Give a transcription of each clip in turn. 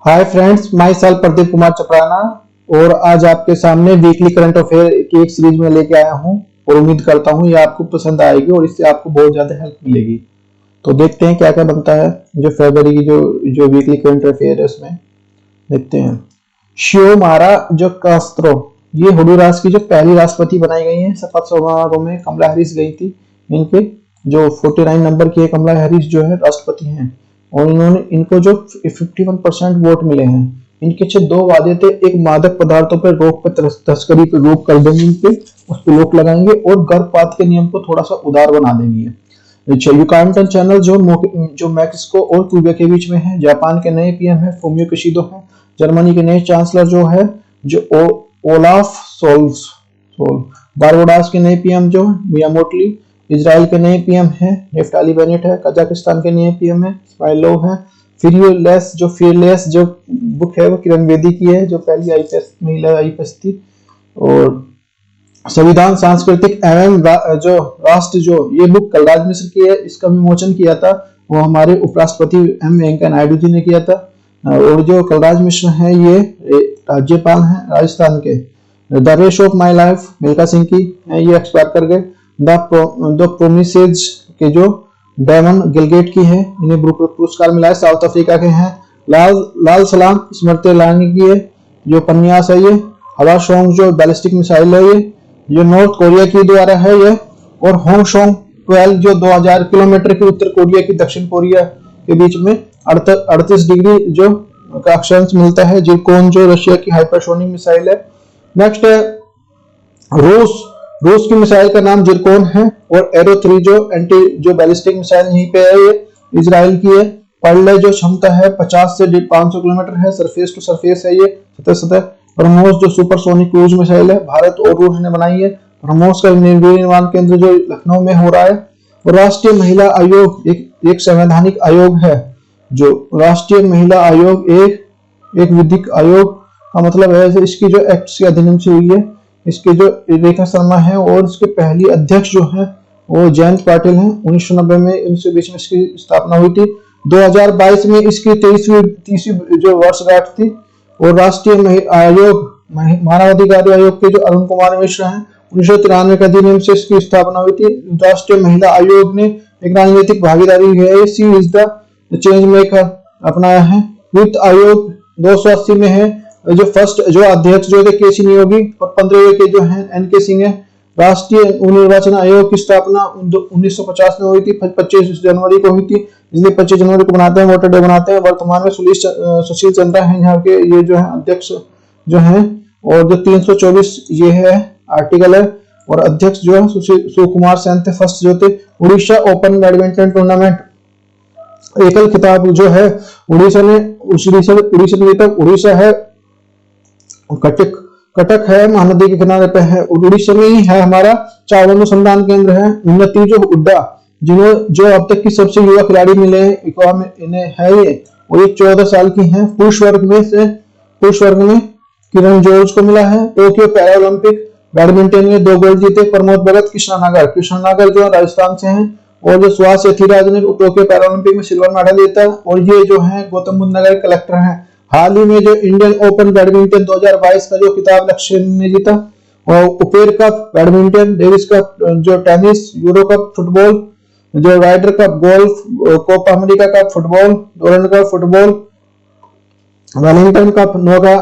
Hi friends, मैं साल प्रदीप कुमार चपराना और आज आपके सामने वीकली करंट अफेयर की एक सीरीज में लेके आया हूं और उम्मीद करता हूं ये आपको पसंद आएगी और इससे आपको बहुत ज्यादा हेल्प मिलेगी। तो देखते हैं क्या क्या बनता है। जो फरवरी की जो वीकली करंट अफेयर है उसमें देखते हैं। शियोमारा जो कास्त्रो, ये होंडुरास की जो पहली राष्ट्रपति बनाई गई है। शपथ समारोह में कमला हैरिस गई थी। इनके जो 49 नंबर की है कमला हैरिस जो है राष्ट्रपति हैं और इनको जो 51% वोट मिले हैं। इनके छह दो वादे थे, एक मादक पदार्थों पर रोक पर तस्करी पर रोक कर देंगे, इनपे उस पर रोक लगाएंगे और गर्भपात के नियम को थोड़ा सा उदार बना देंगे। अच्छा, युकाटन चैनल जो मैक्सिको और क्यूबा के बीच में है। जापान के नए पीएम है फूमियो किशिडो है। जर्मनी के नए चांसलर जो है जो ओलाफ सोल्स। बारबाडोस के नए पीएम जो मियामोटली। इजराइल के नए पीएम है नेफ्ताली बेनेट है। कजाकिस्तान के नए पीएम है स्माइलोव है। फियरलेस जो बुक है वो किरण बेदी की है, जो पहली आईपीएस महिला आईपीएस थी। और संविधान सांस्कृतिक एवं जो राष्ट्र जो ये बुक कलराज मिश्र की है। इसका विमोचन किया था वो हमारे उपराष्ट्रपति एम वेंकैया नायडू जी ने किया था। और जो कलराज मिश्र है ये राज्यपाल हैं राजस्थान के। The race of my life Milkha Singh की है, ये एक्सपायर कर गए। द प्रोमिसेज के जो डेमन गिलगेट की है, इन्हें ब्रूकर पुरस्कार मिला है, साउथ अफ्रीका के हैं। लाल सलाम स्मृति लानी की है, जो उपन्यास है ये। हवा शोंग जो बैलिस्टिक मिसाइल है ये जो नॉर्थ कोरिया की द्वारा है ये। और होंग शोंग 12 जो 2000 किलोमीटर की उत्तर कोरिया की दक्षिण कोरिया के बीच में 38 डिग्री जो का अक्षांश मिलता है। जिरकोन जो रशिया की हाइपरसोनिक मिसाइल है। नेक्स्ट है रूस की मिसाइल का नाम जिरकोन है। और एरो 3 जो बैलिस्टिक मिसाइल यहीं पे है ये इजराइल की है। पर्ले जो क्षमता है 50 से 500 किलोमीटर है। सरफेस टू सरफेस है ये सतह। ब्रह्मोस जो सुपरसोनिक क्रूज मिसाइल है भारत और रूस ने बनाई है। ब्रह्मोस का निर्माण केंद्र जो लखनऊ में हो रहा है। और राष्ट्रीय महिला आयोग एक संवैधानिक आयोग है। जो राष्ट्रीय महिला आयोग एक विधिक आयोग का मतलब है इसकी जो एक्ट के अधिनियम से हुई है। इसके जो रेखा शर्मा है और इसके पहली अध्यक्ष जो है वो जयंत पाटिल हैं। 1990 में 1920 में इसकी स्थापना हुई थी। 2022 में इसकी 30वीं जो वर्षगांठ थी। और राष्ट्रीय आयोग मानवाधिकार आयोग के जो अरुण कुमार मिश्र हैं 1993 के अधिनियम से इसकी स्थापना हुई थी। राष्ट्रीय महिला आयोग ने एक राजनीतिक भागीदारी है, सी इज द चेंज मेकर अपनाया है। वित्त आयोग 280 में है। जो फर्स्ट जो अध्यक्ष जो थे केसी नियोगी और 15वें के जो है एन के सिंह है। राष्ट्रीय निर्वाचन आयोग की स्थापना 1950 में हुई थी। 25 जनवरी को हुई थी, इसलिए 25 जनवरी को बनाते हैं, वोटर डे बनाते हैं। वर्तमान में सुशील चंद्रा है यहाँ के ये जो है अध्यक्ष जो है। और जो 324 ये है आर्टिकल है। और अध्यक्ष जो है सुकुमार सेन थे फर्स्ट जो थे। उड़ीसा ओपन बैडमिंटन टूर्नामेंट एकल खिताब जो है उड़ीसा है कटक है, महानदी के किनारे पे है। उड़ीसा में ही है हमारा चावल अनुसंधान केंद्र है। उन्नति जो हुड्डा जो अब तक की सबसे युवा खिलाड़ी मिले हैं इन्हें है ये। और ये 14 साल की हैं। पुरुष वर्ग में किरण जॉर्ज को मिला है। टोक्यो पैरालंपिक बैडमिंटन में 2 गोल्ड जीते प्रमोद भगत कृष्णनगर जो राजस्थान से हैं। और जो सुहास यथिराज ने टोक्यो पैरालंपिक में सिल्वर मेडल जीता। और ये जो है गौतम बुद्ध नगर कलेक्टर हैं। हाल ही में जो इंडियन ओपन बैडमिंटन 2022 का जो खिताब लक्ष्य ने जीता। और Uber cup badminton, Davis cup जो टेनिस, यूरो कप फुटबॉल, जो Ryder cup golf, Copa America cup football, Durand cup football, Wellington cup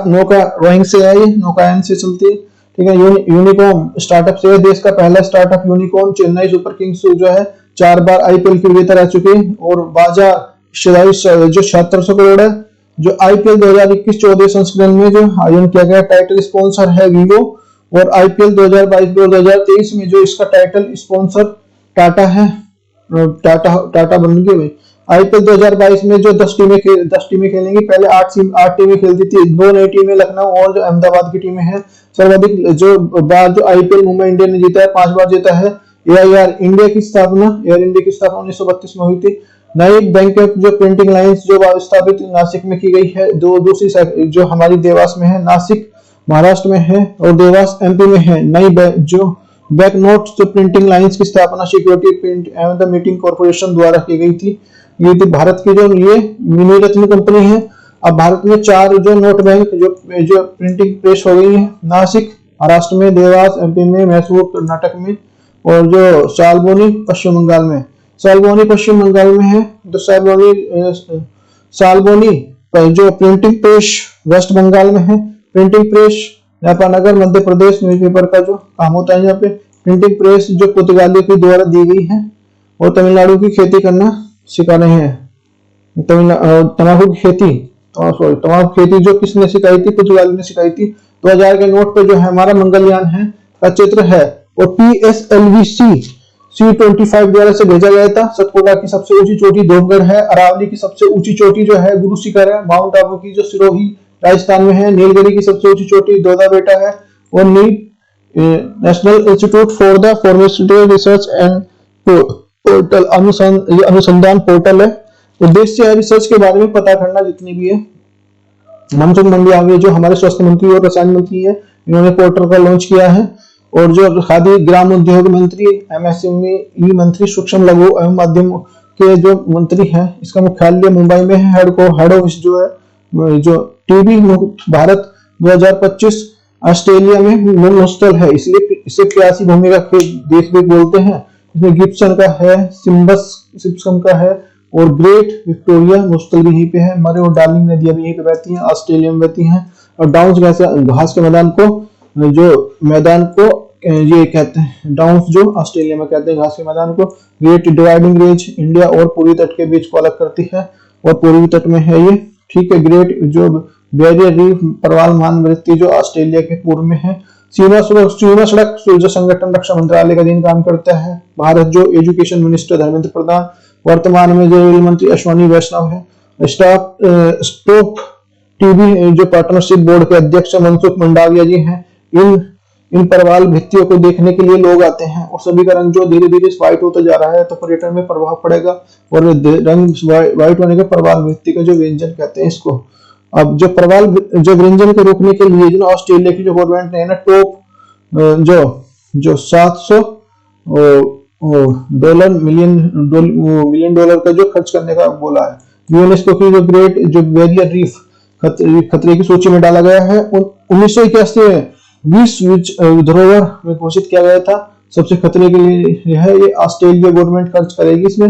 नौका रोइंग से आई, नौकायन से चलती है। ठीक है। यूनिकॉर्न स्टार्टअप से देश का पहला startup unicorn Chennai super Kings जो है 4 बार आईपीएल की विजेता रह चुकी है। और बाजा जो 7600 करोड़ है। जो आईपीएल 2021-14 संस्करण में जो आयोजन किया गया टाइटल स्पॉन्सर है वीवो। और आईपीएल 2022-2023 में जो इसका टाइटल स्पॉन्सर टाटा है। टाटा बन गई। आईपीएल 2022 में जो 10 टीमें खेलेंगी। पहले 8 टीमें खेलती थी। 2 नई टीमें लखनऊ और जो अहमदाबाद की टीमें हैं। सर्वाधिक जो बार जो आईपीएल मुंबई इंडियंस ने जीता है, 5 बार जीता है। एयर इंडिया की स्थापना 1932 में हुई थी। नई बैंक जो प्रिंटिंग लाइंस जो स्थापित नासिक में की गई है। दूसरी जो हमारी देवास में है, नासिक महाराष्ट्र में है और देवास एमपी में है। नई जो बैंक नोट जो प्रिंटिंग लाइंस की स्थापना सिक्योरिटी प्रिंट एवं द मीटिंग कॉर्पोरेशन द्वारा की गई थी। ये थी भारत की जो ये मिनी रत्न कंपनी है। अब भारत में 4 जो नोट बैंक जो प्रिंटिंग प्रेस हो गई है, नासिक महाराष्ट्र में, देवास एमपी में, मैसूर कर्नाटक में, और जो सालबोनी पश्चिम बंगाल में। सालबोनी पश्चिम बंगाल में है, तो सालबोनी जो प्रिंटिंग प्रेस वेस्ट बंगाल में है। Printing press Nepanagar Madhya Pradesh, newspaper का जो काम होता है यहाँ पे। प्रिंटिंग प्रेस जो पुर्तगालियों के द्वारा दी गई है, और तमिलनाडु की खेती करना सिखा रहे हैं। तंबाकू की खेती, तंबाकू खेती जो किसने सिखाई थी? पुर्तगाली ने सिखाई थी। 2000 के नोट पे जो है हमारा मंगलयान है का चित्र है, और PSLV C-25 द्वारा से भेजा गया था। सतपुड़ा की सबसे ऊंची चोटी धूपगढ़ है। अरावली की सबसे ऊंची चोटी जो है गुरु शिखर है। माउंट आबू की जो सिरोही राजस्थान में है। नीलगिरी की सबसे ऊंची चोटी दोदा बेटा है। और NEET national institute for the pharmaceutical research and portal अनुसंधान पोर्टल है। उद्देश्य है रिसर्च के बारे में पता करना जितनी भी है। मनसुख मंडाविया जो हमारे स्वास्थ्य मंत्री और रसायन मंत्री है, इन्होंने पोर्टल का लॉन्च किया है। और जो खादी ग्राम उद्योग मंत्री, MSME मंत्री, सूक्ष्म लघु एवं मध्यम के जो मंत्री हैं, इसका मुख्यालय मुंबई में है। हेड ऑफिस जो है जो टीबी मुक्त भारत 2025 ऑस्ट्रेलिया में मूलस्थल है, इसलिए इसे प्यासी भूमि का देश भी बोलते हैं। इसमें गिब्सन का है, सिम्पसन का है, और ग्रेट विक्टोरिया मूलस्थल भी यहीं पे है। मरे और डार्लिंग नदियां भी यहीं पे बहती हैं, ऑस्ट्रेलिया में बहती हैं। और डाउन्स घास के मैदान को ये कहते हैं डाउन्स, जो ऑस्ट्रेलिया में कहते हैं घास के मैदान को। ग्रेट डिवाइडिंग रेंज इंडिया और पूर्वी तट के बीच को अलग करती है, और पूर्वी तट में है ये, ठीक है। ग्रेट जो बैरियर रीफ परवाल मानवृत्ति जो ऑस्ट्रेलिया के पूर्व में है। सीमा सड़क जो संगठन रक्षा मंत्रालय का अधीन काम करता है। भारत जो एजुकेशन मिनिस्टर धर्मेंद्र प्रधान, वर्तमान में जो रेल मंत्री अश्विनी वैष्णव है। स्टॉप टीबी जो पार्टनरशिप बोर्ड के अध्यक्ष मनसुख मंडाविया जी हैं। इन परवाल भित्तियों को देखने के लिए लोग आते हैं, और सभी का रंग जो धीरे धीरे व्हाइट होता जा रहा है, तो पर्यटन में प्रभाव पड़ेगा। और रंग व्हाइट होने का प्रवाल भित्ति का जो व्यंजन कहते हैं इसको। अब जो प्रवाल जो व्यंजन को रोकने के लिए जो ऑस्ट्रेलिया की जो गवर्नमेंट ने ना टॉप जो $700 मिलियन डॉलर का जो खर्च करने का बोला है। यूनेस्को की जो ग्रेट जो बैरियर रीफ खतरे की सूची में डाला गया है। 1981 में विश्व धरोहर में घोषित किया गया था। सबसे खतरे के लिए है ये। ऑस्ट्रेलिया गवर्नमेंट खर्च करेगी इसमें।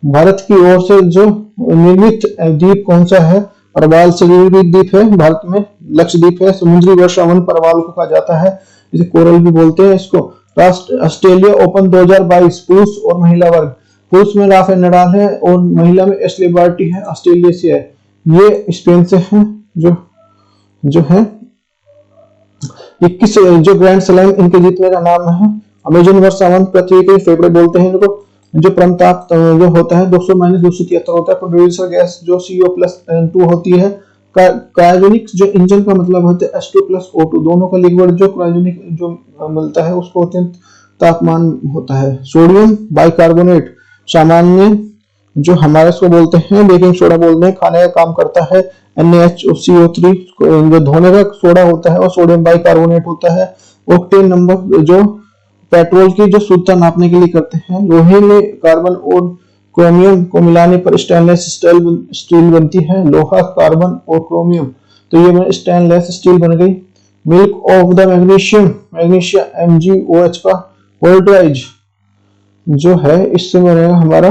भारत की ओर से जो निर्मित द्वीप कौन सा है? प्रवाल से निर्मित द्वीप है भारत में, लक्षद्वीप है। समुद्री वर्षावन प्रवाल को कहा जाता है, इसे कोरल भी बोलते हैं इसको। ऑस्ट्रेलिया ओपन 2022 पुरुष और महिला वर्ग। पुरुष में राफेल नडाल है, और महिला में एशले बार्टी है, ऑस्ट्रेलिया से है। ये स्पेन से है। जो है 21 जो ग्रैंड स्लैम इनके जीतने का नाम है। अमेजन वर्षावन पृथ्वी के फेफड़े बोलते हैं इनको। जो परमताप जो होता है 200 - 273 होता है। प्रोड्यूसर गैस जो CO+2 होती है। क्रायोजेनिक जो इंजन का मतलब होता है H2+O2, दोनों का लिक्विड जो क्रायोजेनिक जो मिलता है उसको अत्यंत तापमान होता है। सोडियम बाइकार्बोनेट सामान्य जो हमारे इसको बोलते हैं बेकिंग सोडा बोलते हैं, खाने का काम करता है। NaCO3 जो धोने का सोडा होता है, और सोडियम बाइकार्बोनेट होता है। ऑक्टेन नंबर जो पेट्रोल की जो शुद्धता नापने के लिए करते हैं। लोहे में कार्बन और क्रोमियम को मिलाने पर स्टेनलेस स्टील बनती है। लोहा, कार्बन और क्रोमियम, तो ये स्टेनलेस स्टील बन गई। Milk of the magnesium MgOH का वोल्टाइज जो है, इससे बनेगा हमारा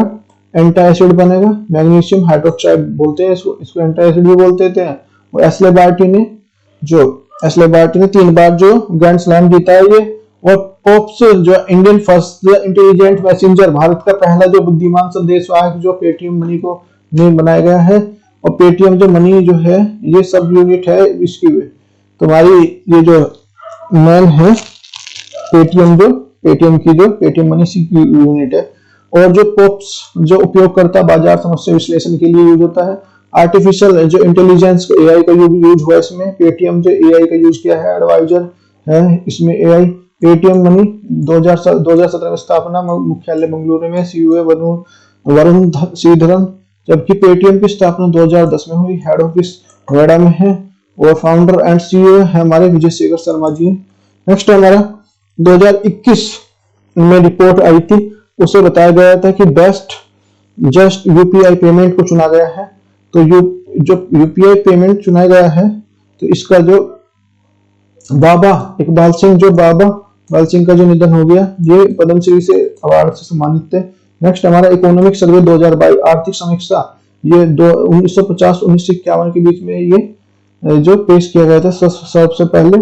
एंटासिड बनेगा। मैग्नीशियम हाइड्रोक्साइड बोलते हैं इसको एंटासिड भी बोलते थे। और एशले बार्टी ने 3 बार जो ग्रैंड स्लैम जीता है ये। और पोप्स जो Indian first intelligent messenger, Bharat का पहला जो बुद्धिमान संदेशवाहक जो पेटीएम मनी को बनाया गया है। और पेटीएम जो मनी जो है ये सब यूनिट है इसकी। तुम्हारी ये जो मैन है पेटीएम की जो पेटीएम मनी सी की यूनिट है। और जो पोप्स जो उपयोगकर्ता बाजार समस्या विश्लेषण के लिए यूज होता है। आर्टिफिशियल जो इंटेलिजेंस AI का यूज हुआ इसमें। पेटीएम जो AI का यूज किया है, एडवाइजर है इसमें AI। पेटीएम मनी 2017 में स्थापना, मुख्यालय बेंगलुरु में। CEO वरुण श्रीधरन। जबकि पेटीएम की स्थापना 2010 में हुई। हेड ऑफिस नोएडा में है, और फाउंडर एंड CEO है हमारे विजय शेखर शर्मा जी। नेक्स्ट हमारा 2021 में रिपोर्ट आई थी, उसे बताया गया था कि बेस्ट जस्ट UPI पेमेंट को चुना गया है। तो जो यूपीआई पेमेंट चुना गया है, तो इसका जो बाबा इकबाल सिंह, जो बाबा इकबाल सिंह का जो निधन हो गया, ये पद्मश्री से अवार्ड से सम्मानित थे। नेक्स्ट हमारा इकोनॉमिक सर्वे 2022 आर्थिक समीक्षा, ये 1950-1951 के बीच में ये जो पेश किया गया था सबसे पहले,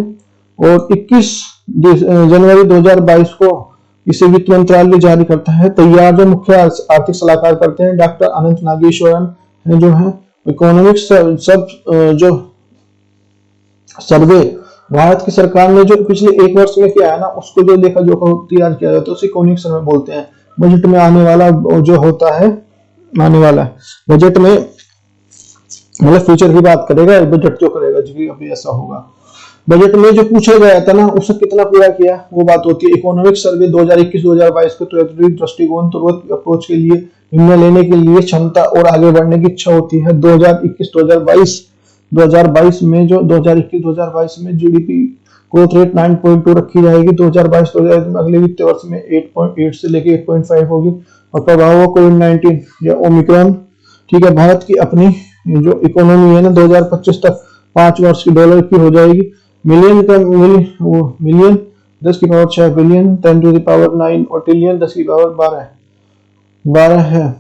और 21 जनवरी 2022 को इसे वित्त मंत्रालय जारी करता है। तैयार जो मुख्य आर्थिक सलाहकार करते हैं डॉक्टर अनंत नागेश्वरन जो है। इकोनॉमिक सब जो सर्वे भारत की सरकार ने जो पिछले एक वर्ष में किया है ना, उसको जो लेखा जोखा तैयार किया जाता है उसे इकोनॉमिक सर्वे बोलते हैं। बजट में आने वाला जो होता है, आने वाला बजट में मतलब फ्यूचर की बात करेगा बजट जो करेगा, जो अभी ऐसा होगा। बजट में जो पूछा गया था ना, उससे कितना पूरा किया वो बात होती है। इकोनॉमिक सर्वे 2021-2022 को त्वरित दृष्टिकोण, त्वरित अप्रोच के लिए, निर्णय लेने के लिए क्षमता और आगे बढ़ने की इच्छा होती है। 2021-2022 में जो 2021-2022 में जीडीपी ग्रोथ रेट 9.2 रखी जाएगी। 2022-2023 में अगले वित्तीय वर्ष में 8.8 से लेकर 8.5 होगी। और प्रभाव कोविड-19 या ओमिक्रॉन, ठीक है। भारत की अपनी जो इकोनॉमी है ना 2025 तक 5 वर्ष की डॉलर की हो जाएगी। मिलियन का मिलियन 10 की power 6 billion 10 to the power 9 और ट्रिलियन 10 की पावर 12 है।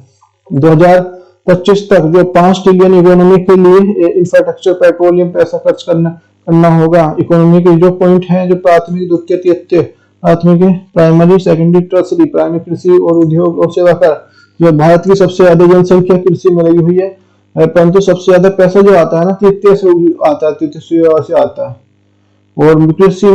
2025 तक जो 5 ट्रिलियन इकोनॉमी के लिए इंफ्रास्ट्रक्चर, पेट्रोलियम पैसा खर्च करना होगा। इकोनॉमी के जो पॉइंट हैं, जो प्राथमिक, द्वितीय, तृतीय, प्राथमिक, प्राइमरी, सेकेंडरी, टर्सरी, प्राइमरी, कृषि और उद्योग और सेवा कर। जो भारत की सबसे ज्यादा जनसंख्या कृषि में लगी हुई है, परंतु सबसे ज्यादा पैसा जो आता है ना तृतीय से आता है, तृतीय से आता है। और कृषि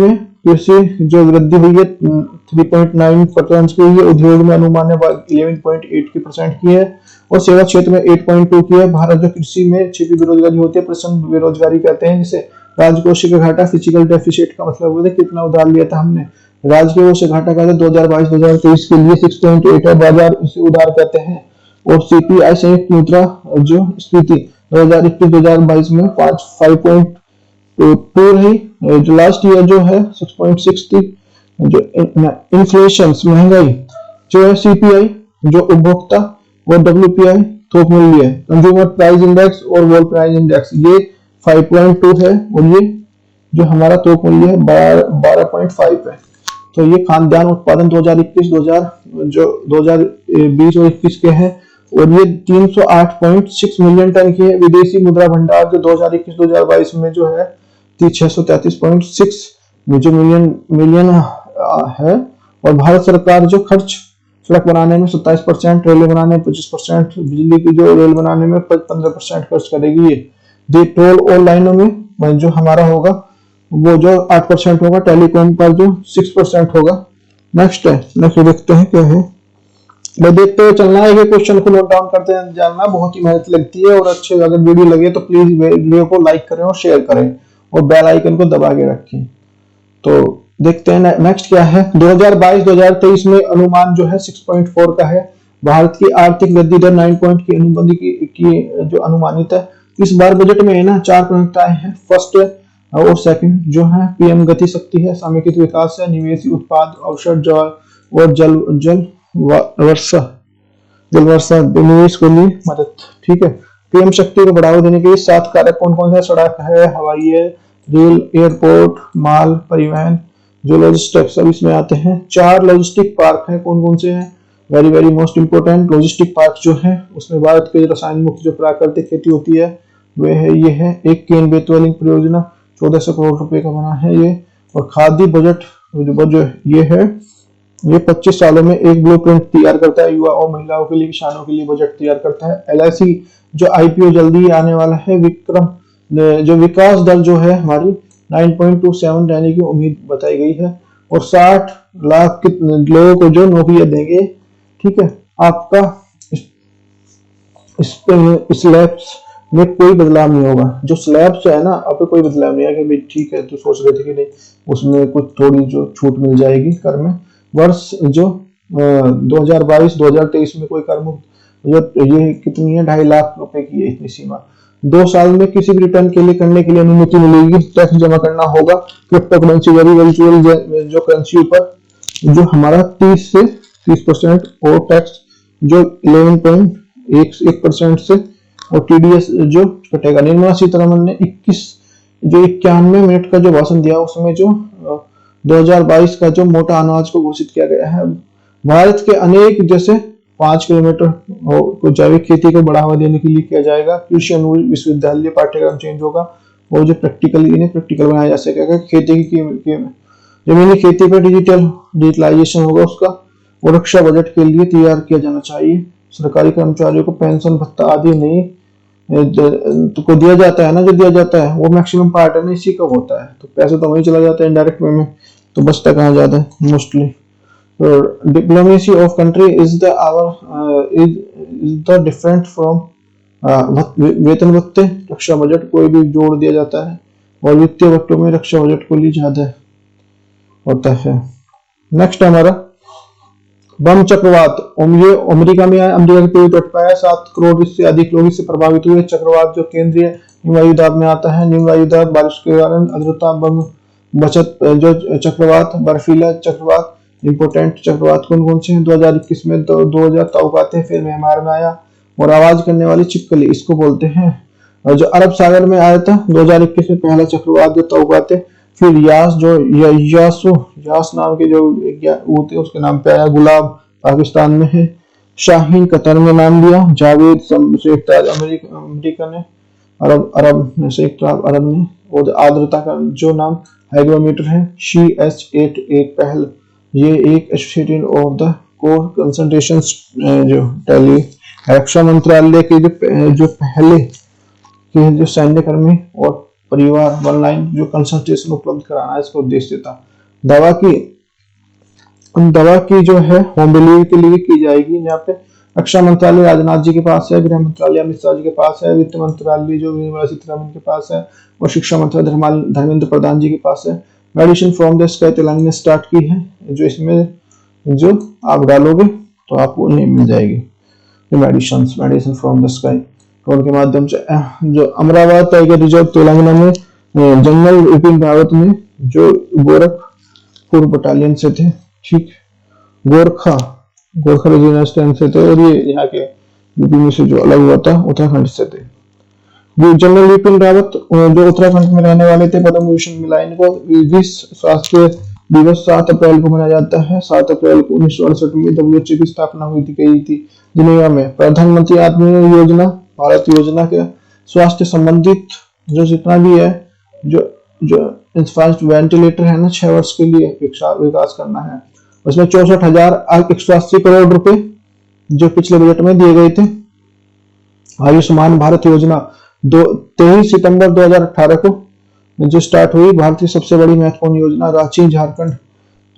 जो वृद्धि हुई है 3.9% की हुई है। उद्योग में अनुमान 11.8% की है और सेवा क्षेत्र में 8.2 की है। भारत जो कृषि में छिपी बेरोजगारी होती है, प्रचंड बेरोजगारी कहते हैं जिसे। राजकोषीय घाटा, फिजिकल डेफिसिट का मतलब होता है कितना उधार लिया था हमने। राजकोषीय घाटा का 2022-2023 के लिए 6.8 है, बाजार इसे उधार कहते हैं। और सीपीआई संयुक्त मुद्रा जो स्थिति 2021-2022 में 5.2 रही। जो लास्ट ईयर जो है 6.6 थी। जो इन्फ्लेशन महंगाई जो है, सीपीआई जो उपभोक्ता, और डब्ल्यूपीआई थोक मूल्य, कंज्यूमर प्राइस इंडेक्स और वर्ल्ड प्राइस इंडेक्स, ये 5.2 है। और ये जो हमारा थोक मूल्य है 12.5 है। तो ये खाद्यान्न उत्पादन 2021 2020 और 21 के हैं। और ये 308.6 मिलियन टन की है। विदेशी मुद्रा भंडार जो 2021-2022 में जो है 633.6 जो मिलियन है। और भारत सरकार जो खर्च सड़क बनाने में 27%, रेलवे बनाने में 25%, बिजली की जो रेल बनाने में 15% खर्च करेगी। ये टोल और लाइनों में जो हमारा होगा वो जो 8% होगा। टेलीकॉम पर जो 6% होगा। नेक्स्ट देखते हैं क्या है। देखते हुए चलना है। ये क्वेश्चन को नोट डाउन करते हैं, जानना बहुत ही मेहनत लगती है। और अच्छे अगर वीडियो लगे तो प्लीज वीडियो को लाइक करें और शेयर करें और बेल आइकन को दबा के रखें। तो देखते हैं नेक्स्ट क्या है। 2022-2023 में अनुमान जो है 6.4 का है। भारत की आर्थिक वृद्धि दर 9 पॉइंट की अनुबंध की जो अनुमानित है। इस बार बजट में है ना 4 प्रमुखताएं हैं। फर्स्ट और सेकंड जो है पीएम गति शक्ति है, समेकित विकास है, निवेशी उत्पाद, अवसर और जल वर्षा निवेश के लिए मदद। ठीक है। पीएम शक्ति को बढ़ावा देने के लिए 7 कारक कौन कौन से? सड़क है, हवाई है, रेल, एयरपोर्ट, माल परिवहन, जो लॉजिस्टिक्स सब इसमें आते हैं। 4 लॉजिस्टिक पार्क है, कौन कौन से हैं? Very most important logistic park जो है उसमें भारत के रसायन मुक्त जो प्राकृतिक खेती होती है वे है ये है। एक केन बेतवा परियोजना 1400 करोड़ रुपए का बना है ये। और खाद्य बजट जो ये है, ये 25 सालों में एक ब्लूप्रिंट तैयार करता है। युवा और महिलाओं के लिए, किसानों के लिए बजट तैयार करता है। एलआईसी जो आईपीओ जल्दी आने वाला है। विक्रम जो विकास दर जो है हमारी 9.27 रहने की उम्मीद बताई गई है। और 60 लाख लोगों को जो नौकरियां देंगे। ठीक है। आपका स्लैब्स में कोई बदलाव नहीं होगा। जो स्लैब्स है ना, अब कोई बदलाव नहीं है कि भाई ठीक है तो सोच रहे थे कि नहीं उसमें कुछ थोड़ी जो छूट मिल जाएगी कर में। वर्ष जो 2022-2023 में कोई कर मुक्त ये कितनी है? 2.5 लाख रुपए की है इतनी सीमा। 2 साल में किसी भी रिटर्न के लिए करने के लिए अनुमति मिलेगी। टैक्स जमा करना होगा क्रिप्टो करेंसी वर्चुअल जो करेंसी ऊपर जो हमारा 30 से 30% और टैक्स जो 11.1% से और टीडीएस जो कटेगा। निर्मला सीतारमण ने 91 मिनट का जो भाषण दिया उसमें जो 2022 का जो मोटा अनाज को घोषित किया गया है। भारत के अनेक जैसे 5 किलोमीटर को जैविक खेती को बढ़ावा देने के लिए किया जाएगा। कृषि अनुकूल विश्वविद्यालय पाठ्यक्रम चेंज होगा और जो प्रैक्टिकल बनाया जा सकेगा। खेती की जमीनी खेती पर डिजिटलाइजेशन होगा उसका। और रक्षा बजट के लिए तैयार किया जाना चाहिए। सरकारी कर्मचारियों को पेंशन भत्ता आदि नहीं तो को दिया जाता है ना, जो दिया जाता है वो मैक्सिमम पार्ट है ना इसी का होता है, तो पैसे तो वहीं चला जाता है इनडायरेक्ट वे में, तो बचता कहाँ जाता है mostly. Diplomacy of country is the different from वेतन भत्ते। रक्षा बजट कोई भी जोड़ दिया जाता है और वित्तीय भत्तों में रक्षा बजट को लिए ज्यादा होता है। नेक्स्ट हमारा बम चक्रवात। ये अमेरिका में आया, अमेरिका के पूर्वी तट पर आया। 7 करोड़ से अधिक लोग इससे प्रभावित हुए। चक्रवात जो केंद्रीय निम्न वायुदाब में आता है। निम्न वायुदाब बारिश के कारण आर्द्रता बम बचत जो चक्रवात, बर्फीला चक्रवात, इम्पोर्टेंट चक्रवात कौन कौन से हैं? 2021 में 2000 तौकाते, फिर म्यांमार में आया। और आवाज करने वाली छिपकली इसको बोलते हैं। और जो अरब सागर में आया था 2021 में पहला चक्रवात जो तौकाते, फिर यास जो यास नाम के जो होते उसके नाम पे आया। गुलाब पाकिस्तान में है। शाहीन कतर में नाम लिया। जावेद संयुक्त अमेरिका ने, अरब संयुक्त अरब ने। और आर्द्रता का जो नाम हाइग्रोमीटर है CH88 पहल, ये एक associated of the core concentration जो टैली। रक्षा मंत्रालय के जो पहले के जो सैन्य कर्मी और परिवार ऑनलाइन जो कंसल्टेशन उपलब्ध कराना इसका उद्देश्य था। दवा की जो है होम डिलीवरी के लिए की जाएगी। यहाँ पे रक्षा मंत्रालय राजनाथ जी के पास है, गृह मंत्रालय अमित शाह जी के पास है, वित्त मंत्रालय जो निर्मला सीतारमण के पास है, और शिक्षा मंत्रालय धर्मेंद्र प्रधान जी के पास है। Medicine from the sky Telangana ने स्टार्ट की है, जो इसमें जो आप डालोगे तो आपको नहीं मिल जाएगी मेडिसिन फ्रॉम द स्काई। तो उनके माध्यम से जो अमरावती टाइगर रिजर्व तेलंगाना में जनरल विपिन रावत ने जो गोरखपुर बटालियन से थे, ठीक, गोरखा रीजनल स्ट्रेंथ से थे। और ये यहाँ के यूपी में से जो अलग हुआ था उत्तराखंड से थे। जनरल विपिन रावत जो उत्तराखंड में रहने वाले थे, पद्म भूषण मिला इनको। विश्व स्वास्थ्य दिवस 7 अप्रैल को मनाया जाता है। 7 अप्रैल को 1968 में WHO की स्थापना हुई थी जिनेवा में। प्रधानमंत्री आत्मनिर्भर योजना भारत योजना के स्वास्थ्य संबंधित जो जितना भी है जो इंफ्रास्ट्रक्चर वेंटिलेटर है ना 6 वर्ष के लिए विकास करना है। उसमें 64,180 करोड़ रुपए जो पिछले बजट में दिए गए थे। आयुष्मान भारत योजना 23 सितंबर 2018 को जो स्टार्ट हुई। भारत की सबसे बड़ी महत्वपूर्ण योजना रांची झारखंड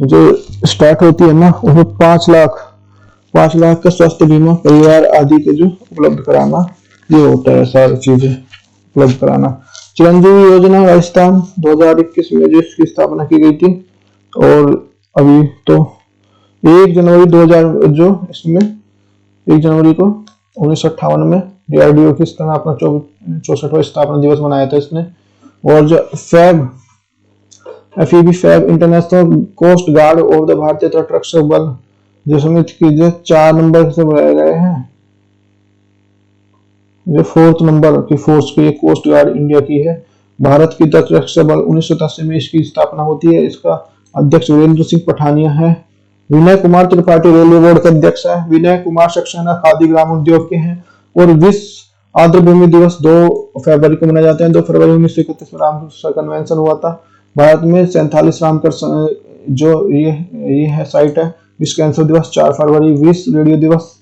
जो स्टार्ट होती है ना, उसमें 5 लाख का स्वास्थ्य बीमा परिवार आदि के जो उपलब्ध कराना, ये होता है सारी चीजें उपलब्ध कराना। चिरंजीवी योजना राजस्थान 2021 में जो इसकी स्थापना की गई थी। और अभी तो 1 जनवरी 2000 जो इसमें 1 जनवरी को 1958 में DRDO की स्थापना 64वां स्थापना दिवस मनाया था इसने। और जो FEB international coast guard of the भारतीय तट रक्षक बल जो समिति की जो 4 नंबर से बनाए गए हैं, जो 4th नंबर की फोर्स की कोस्ट गार्ड इंडिया की है। भारत की तट रक्षक बल 1987 में इसकी स्थापना होती है। इसका अध्यक्ष वीरेंद्र सिंह पठानिया है। विनय कुमार त्रिपाठी रेलवे बोर्ड के अध्यक्ष है। विनय कुमार सक्सेना खादी ग्राम उद्योग के हैं। और विश्व आर्द्र भूमि दिवस 2 फरवरी को मनाया जाता है। 2 फरवरी 1931 में रामसर कन्वेंशन हुआ था। भारत में 47 रामसर जो ये है साइट है। विश्व कैंसर दिवस 4 फरवरी। विश्व रेडियो दिवस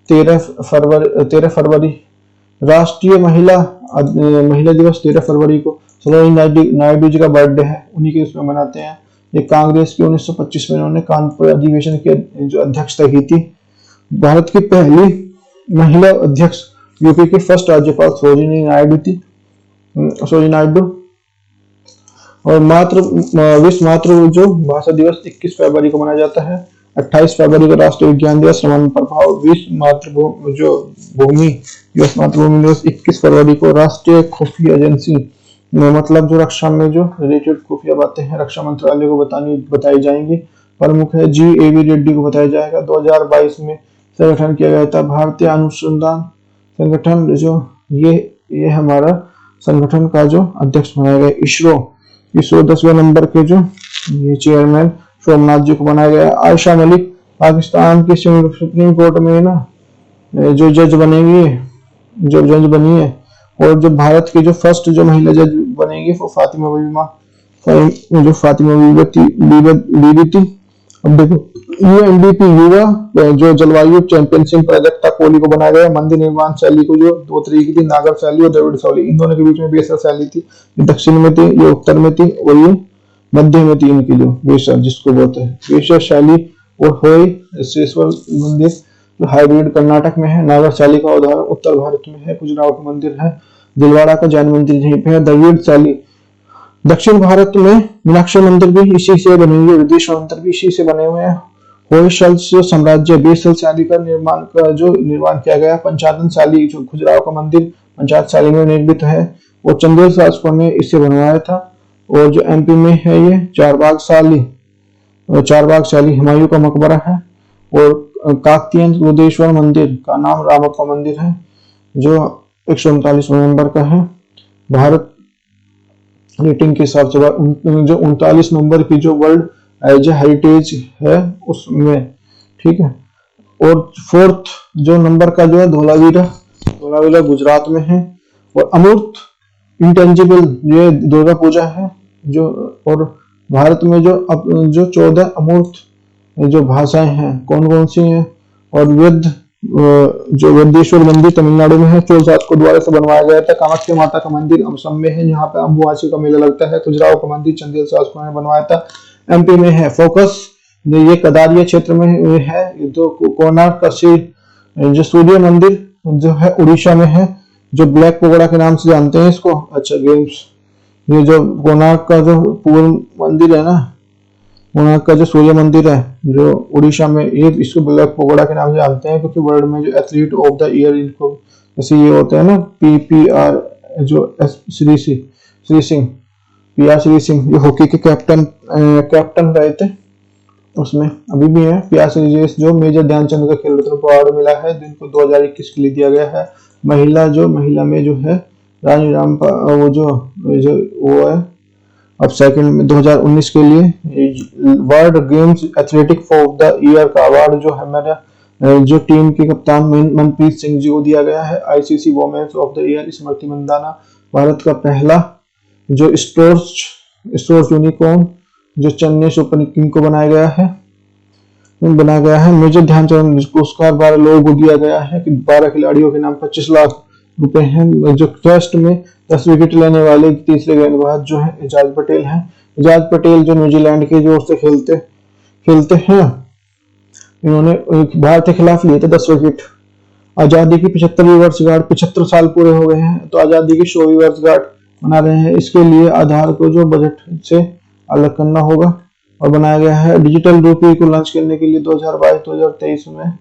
13 फरवरी। राष्ट्रीय महिला दिवस 13 फरवरी को। सरोजिनी नायडू जी का बर्थडे है, उन्हीं के उसमें मनाते हैं। ये कांग्रेस की 1925 में इन्होंने कानपुर अधिवेशन की जो अध्यक्षता की थी। भारत की पहली महिला अध्यक्ष यूपी की फर्स्ट राज्यपाल सरोजिनी नायडू। और विश्व मातृ जो भाषा दिवस 21 फरवरी को मनाया जाता है। 28 फरवरी को राष्ट्रीय विज्ञान दिवस समान प्रभाव। विश्व मातृभूमि दिवस 21 फरवरी को। राष्ट्रीय खुफिया एजेंसी मतलब जो रक्षा में जो रिलेटेड खुफिया बातें हैं रक्षा मंत्रालय को बताई जाएंगी। प्रमुख है GAV रेड्डी को बताया जाएगा। 2022 में संगठन किया गया था। भारतीय अनुसंधान संगठन जो ये हमारा संगठन का जो अध्यक्ष बनाया गया। इसरो 10वें नंबर के जो ये चेयरमैन सोमनाथ जी को बनाया गया। आयशा मलिक पाकिस्तान की सुप्रीम कोर्ट में ना जो जज बनेगी, जो जज बनी है। और जो भारत की जो फर्स्ट जो महिला जज बनेगी वो फातिमा बीबी थी। अब देखो यूएनडीपी युवा जो जलवायु चैंपियनशिप प्रोजेक्ट था कोहली को बनाया गया। मंदिर निर्माण शैली को जो दो तरीके की, नागर शैली और द्रविड़ शैली, इन दोनों के बीच में बेसर शैली थी। ये दक्षिण में थी, ये उत्तर में थी, और ये मध्य में थी। इनकी जो बेसर जिसको बोलते हैं बेसर शैली। और होय श्वेश्वर मंदिर जो हाइब्रिड कर्नाटक में है। नागर शैली का उदाहरण उत्तर भारत में है, खजुराहो मंदिर है। दिलवाड़ा का जैन मंदिर यहीं पे है। द्रविड़ शैली दक्षिण भारत में मीनाक्षी मंदिर भी इसी से बने हुए, विदेश्वर मंदिर भी इसी से बने हुए हैं। होयसल जो साम्राज्य बेसल शैली का निर्माण किया गया। पंचायतन शैली जो खजुराहो का मंदिर पंचायत शैली में निर्मित है, वो चंदेल शासकों ने इसे बनवाया था। और जो एमपी में है ये चारबाग शैली हुमायूं का मकबरा है। और काकतीय गोदेश्वर मंदिर का नाम रामप्पा मंदिर है जो 139 नवंबर का है। भारत रेटिंग के हिसाब से जो 39 नंबर की जो वर्ल्ड एज हेरिटेज है उसमें, ठीक है। और फोर्थ जो नंबर का जो है धोलावीरा गुजरात में है। और अमूर्त इंटेंजिबल ये दुर्गा पूजा है जो। और भारत में जो 14 अमूर्त जो भाषाएं हैं कौन कौन सी हैं। और जो वेदेश्वर मंदिर तमिलनाडु में है, चोल शासकों द्वारा से बनवाया गया था। कामाख्या माता का मंदिर असम में है, यहाँ पे अम्बुवाची का मेला लगता है। खजुराहो का मंदिर चंदेल शासकों ने बनवाया था। एमपी में है फोकस, ये कदारिया क्षेत्र में है। जो कोणार्क का जो सूर्य मंदिर जो है उड़ीसा में है, जो ब्लैक पगोड़ा के नाम से जानते हैं इसको। अच्छा गेम्स, ये जो कोणार्क का जो पूर्व मंदिर है ना, कोणार्क का जो सूर्य मंदिर है जो उड़ीसा में, ये इसको ब्लैक पगोड़ा के नाम से जानते हैं क्योंकि वर्ल्ड में जो एथलीट ऑफ द ईयर इनको जैसे ये होते हैं ना पीपीआर जो श्री सिंह पीआर श्री सिंह जो हॉकी के कैप्टन रहे थे उसमें अभी भी है। पीआर श्री जो मेजर ध्यानचंद का खेल रत्न अवार्ड मिला है जिनको 2021 के लिए दिया गया है। महिला में जो है रानी रामपाल वो है अब सेकंड में 2019 के लिए world games athletic of the year का अवार्ड जो है मेरा जो टीम के कप्तान मनप्रीत सिंह जी को दिया गया है। ICC women's of the year Smriti Mandhana Bharat का पहला जो स्पोर्ट्स यूनिकॉर्न जो चेन्नई सुपर किंग को बनाया गया है। मेजर ध्यानचंद पुरस्कार 12 लोगों को दिया गया है कि 12 खिलाड़ियों के नाम 25 लाख रुपए हैं। जो टेस्ट में 10 विकेट लेने वाले तीसरे गेंदबाज जो है एजाज पटेल हैं। एजाज पटेल जो न्यूजीलैंड की ओर से खेलते हैं, इन्होंने भारत के खिलाफ लिए थे 10 विकेट। आजादी की 75वीं वर्षगांठ 75 साल पूरे हो गए हैं तो आजादी की 100वीं वर्षगांठ मना रहे हैं। इसके लिए आधार को जो बजट से अलग करना होगा और बनाया गया है। डिजिटल रूपी को लॉन्च करने के लिए 2022-2023 में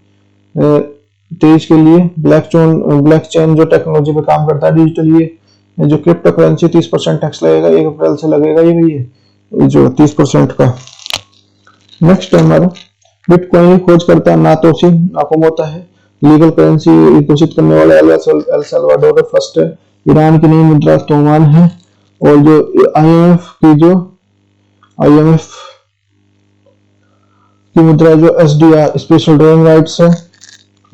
23 के लिए ब्लॉकचेन जो टेक्नोलॉजी पे काम करता है डिजिटल, ये जो क्रिप्टो करेंसी 30% टैक्स लगेगा 1 अप्रैल से लगेगा ये जो 30% का। नेक्स्ट है हमारा बिटकॉइन खोजकर्ता नातोशी नाकामोतो है। लीगल करेंसी घोषित करने वाला एल साल्वाडोर फर्स्ट है। ईरान की नई मुद्रा तोमान है। और जो आईएमएफ की मुद्रा जो एसडीआर स्पेशल ड्राइविंग राइट्स है।